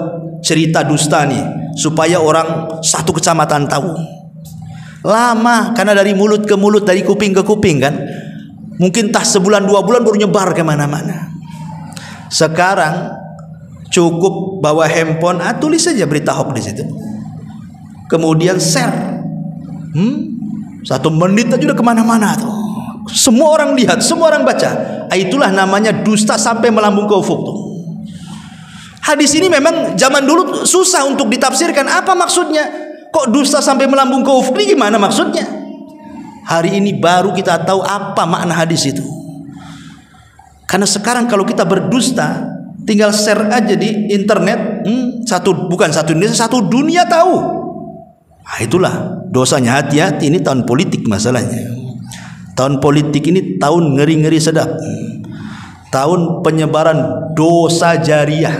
cerita dusta nih supaya orang satu kecamatan tahu. Lama, karena dari mulut ke mulut, dari kuping ke kuping kan. Mungkin tak sebulan dua bulan baru nyebar kemana-mana. Sekarang cukup bawa handphone, tulis saja berita hoax di situ. Kemudian share, 1 menit aja udah kemana-mana tuh. Semua orang lihat, semua orang baca. Itulah namanya dusta sampai melambung ke ufuk tuh. Hadis ini memang zaman dulu susah untuk ditafsirkan. Apa maksudnya? Kok dusta sampai melambung ke kufur? Gimana maksudnya? Hari ini baru kita tahu apa makna hadis itu. Karena sekarang kalau kita berdusta, tinggal share aja di internet, bukan satu Indonesia, satu dunia tahu. Nah, itulah dosanya. Hati-hati, ini tahun politik masalahnya. Tahun politik ini tahun ngeri-ngeri sedap. Tahun penyebaran dosa jariah.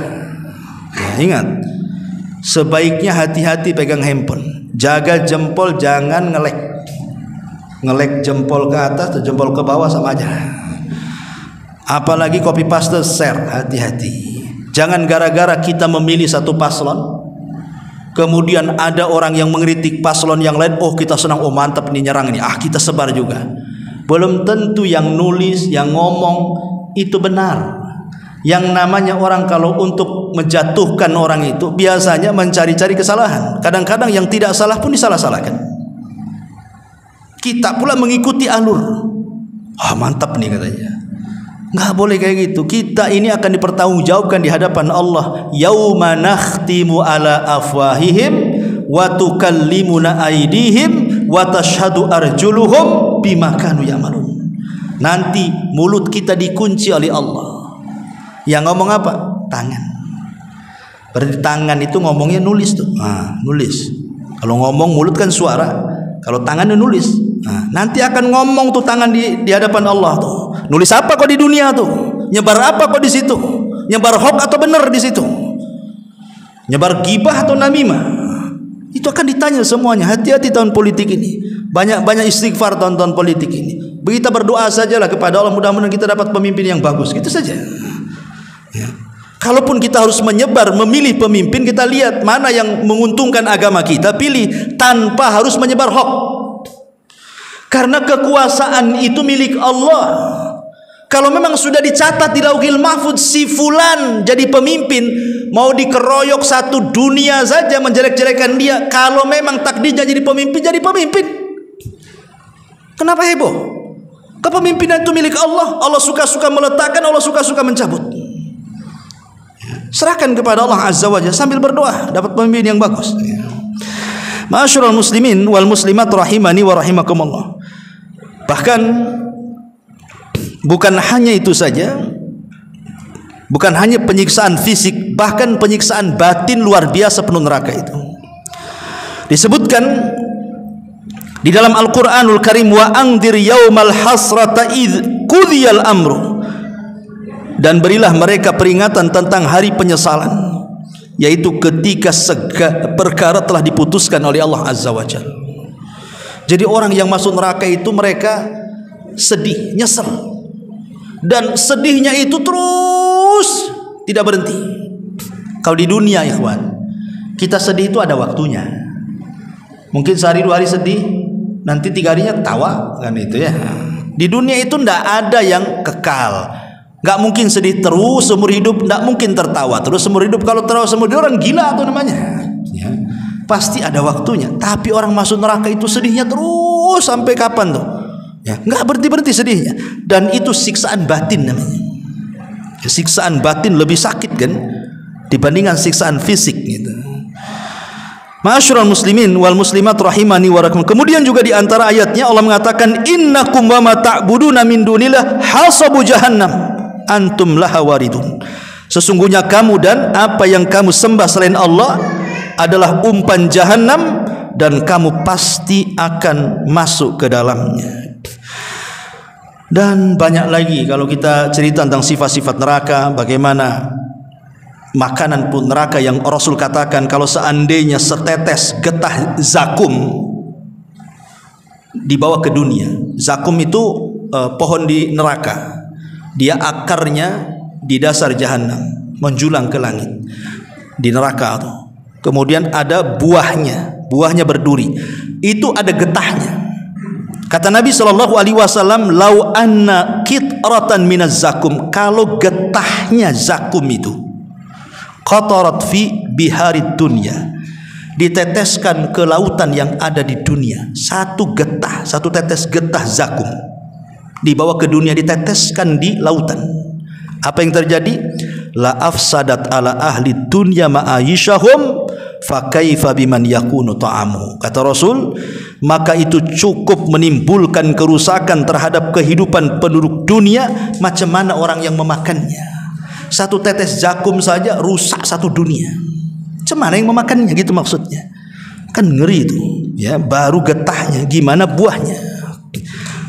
Ya, ingat, sebaiknya hati-hati pegang handphone. Jaga jempol, jangan ngelek. Ngelek jempol ke atas atau jempol ke bawah sama aja. Apalagi copy paste share, hati-hati. Jangan gara-gara kita memilih satu paslon, kemudian ada orang yang mengkritik paslon yang lain, oh kita senang, oh mantap ini nyerang ini, kita sebar juga. Belum tentu yang nulis, yang ngomong itu benar. Yang namanya orang kalau untuk menjatuhkan orang itu biasanya mencari-cari kesalahan. Kadang-kadang yang tidak salah pun disalah-salahkan. Kita pula mengikuti alur. Mantap nih katanya. Nggak boleh kayak gitu. Kita ini akan dipertanggungjawabkan di hadapan Allah. Yauma nakhtimu ala afwahihim wa tukallimuna aydihim wa tashhadu arjuluhum bima kanu ya'malun. Nanti mulut kita dikunci oleh Allah. Yang ngomong apa? Tangan. Berarti tangan itu ngomongnya nulis tuh. Nulis. Kalau ngomong mulut kan suara. Kalau tangannya nulis. Nanti akan ngomong tuh tangan di hadapan Allah tuh. Nulis apa kok di dunia tuh? Nyebar apa kok di situ? Nyebar hoax atau benar di situ? Nyebar gibah atau namimah? Itu akan ditanya semuanya. Hati-hati tahun politik ini. Banyak istighfar tahun-tahun politik ini. Kita berdoa sajalah kepada Allah, mudah-mudahan kita dapat pemimpin yang bagus. Gitu saja. Ya. Kalaupun kita harus menyebar, memilih pemimpin, kita lihat mana yang menguntungkan agama kita, pilih tanpa harus menyebar hoax. Karena kekuasaan itu milik Allah. Kalau memang sudah dicatat di Lauhil Mahfuz si fulan jadi pemimpin, mau dikeroyok satu dunia saja menjelek-jelekan dia. Kalau memang takdirnya jadi pemimpin, jadi pemimpin. Kenapa heboh? Kepemimpinan itu milik Allah. Allah suka-suka meletakkan, Allah suka-suka mencabut. Serahkan kepada Allah Azza wa Jalla sambil berdoa dapat pemimpin yang bagus. Ma'asyiral muslimin wal muslimat rahimani wa rahimakumullah. Bahkan bukan hanya itu saja, bukan hanya penyiksaan fisik, bahkan penyiksaan batin luar biasa penuh neraka itu. Disebutkan di dalam Al-Qur'anul Karim, wa angdir yaumal hasrata id qudiyal amru, dan berilah mereka peringatan tentang hari penyesalan, yaitu ketika perkara telah diputuskan oleh Allah Azza wa Jalla. Jadi orang yang masuk neraka itu mereka sedih, nyesel, dan sedihnya itu terus tidak berhenti. Kalau di dunia, ikhwan, kita sedih itu ada waktunya. Mungkin sehari dua hari sedih, nanti 3 harinya tawa, kan itu ya. Di dunia itu ndak ada yang kekal. Nggak mungkin sedih terus seumur hidup, nggak mungkin tertawa terus seumur hidup. Kalau tertawa seumur hidup orang gila tuh namanya. Ya. Pasti ada waktunya. Tapi orang masuk neraka itu sedihnya terus sampai kapan tuh? Ya, nggak berhenti sedihnya. Dan itu siksaan batin namanya. Ya, siksaan batin lebih sakit kan dibandingkan siksaan fisik gitu. Ma'asyiral muslimin wal muslimat rahimani wa rahimakumullah. Kemudian juga di antara ayatnya Allah mengatakan innakum wa ma ta'buduna min dunillah hasabu jahannam antum laha waridun. Sesungguhnya kamu dan apa yang kamu sembah selain Allah adalah umpan jahanam dan kamu pasti akan masuk ke dalamnya. Dan banyak lagi kalau kita cerita tentang sifat-sifat neraka, bagaimana makanan pun neraka yang Rasul katakan kalau seandainya setetes getah zakum dibawa ke dunia. Zakum itu pohon di neraka. Dia akarnya di dasar jahanam menjulang ke langit di neraka itu. Kemudian ada buahnya berduri. Itu ada getahnya. Kata Nabi SAW, lau anna kitratan minaz zakum, kalau getahnya zakum itu qatarat fi biharid dunya, diteteskan ke lautan yang ada di dunia, satu tetes getah zakum dibawa ke dunia, diteteskan di lautan, apa yang terjadi? La afsadat ala ahli dunya ma'aishahum fa kaifa biman yakunu ta'amu. Kata Rasul, maka itu cukup menimbulkan kerusakan terhadap kehidupan penduduk dunia, macam mana orang yang memakannya. Satu tetes jakum saja rusak satu dunia. Macam mana yang memakannya, gitu maksudnya. Kan ngeri itu, ya, baru getahnya, gimana buahnya.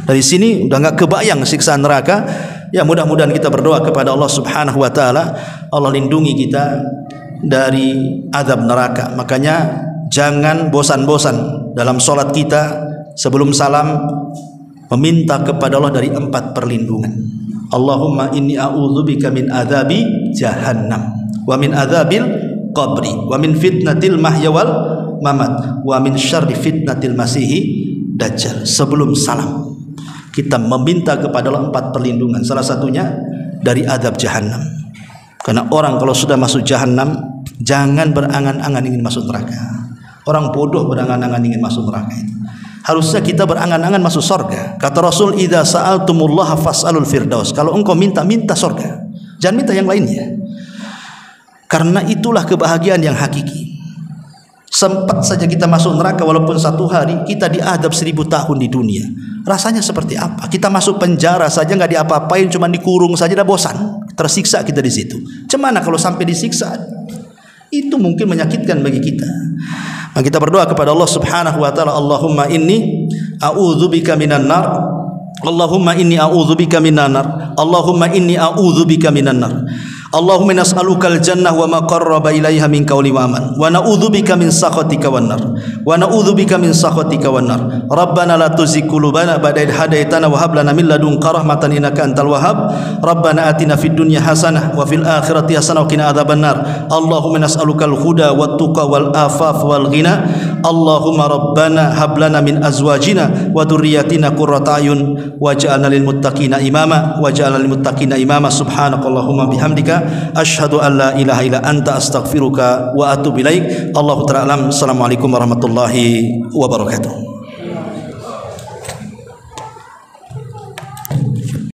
Dari sini udah nggak kebayang siksa neraka. Ya, mudah-mudahan kita berdoa kepada Allah Subhanahu wa taala, Allah lindungi kita dari azab neraka. Makanya jangan bosan-bosan dalam salat kita sebelum salam meminta kepada Allah dari 4 perlindungan. Allahumma inni a'udzubika min adzabi jahannam wa min adzabil qabri wa min fitnatil mahya wal mamat wa min syarri fitnatil masihi dajjal. Sebelum salam kita meminta kepada Allah 4 perlindungan. Salah satunya dari azab jahannam. Karena orang kalau sudah masuk jahannam, jangan berangan-angan ingin masuk neraka. Orang bodoh berangan-angan ingin masuk neraka itu. Harusnya kita berangan-angan masuk surga. Kata Rasul, idza sa'altumullaha fas'alul firdaus. Kalau engkau minta surga, jangan minta yang lainnya. Karena itulah kebahagiaan yang hakiki. Sempat saja kita masuk neraka walaupun 1 hari, kita diadab 1000 tahun di dunia. Rasanya seperti apa? Kita masuk penjara saja nggak diapa-apain, cuma dikurung saja dah bosan. Tersiksa kita di situ. Cemana kalau sampai disiksa? Itu mungkin menyakitkan bagi kita. Maka kita berdoa kepada Allah Subhanahu wa taala, Allahumma inni a'udzubika minan nar. Allahumma inni a'udzubika minan nar. Allahumma inni a'udzubika minan nar. Allahumma nas'alukal jannah wa ma qarraba ilaiha min qawli wa amal wa na'udzubika min sakhatika wan nar wa na'udzubika min sakhatika wan nar. Rabbana la tuzigh qulubana ba'da idh hadaitana wa hab lana min ladunka rahmatan innaka antal wahhab. Rabbana atina fid dunya hasanah wa fil akhirati hasanah wa qina adzabannar. Allahumma nas'alukal huda wat tuqa wal afaf wal ghina. Allahumma rabbana hab lana min azwajina wa dhurriyyatina qurrata ayun waj'alna lil muttaqina imama waj'alna lil muttaqina imama. Subhanakallahumma bihamdika asyhadu an la ilaha illa anta astaghfiruka wa atubu ilaik. Allahu ta'ala alam. Assalamualaikum warahmatullahi wabarakatuh.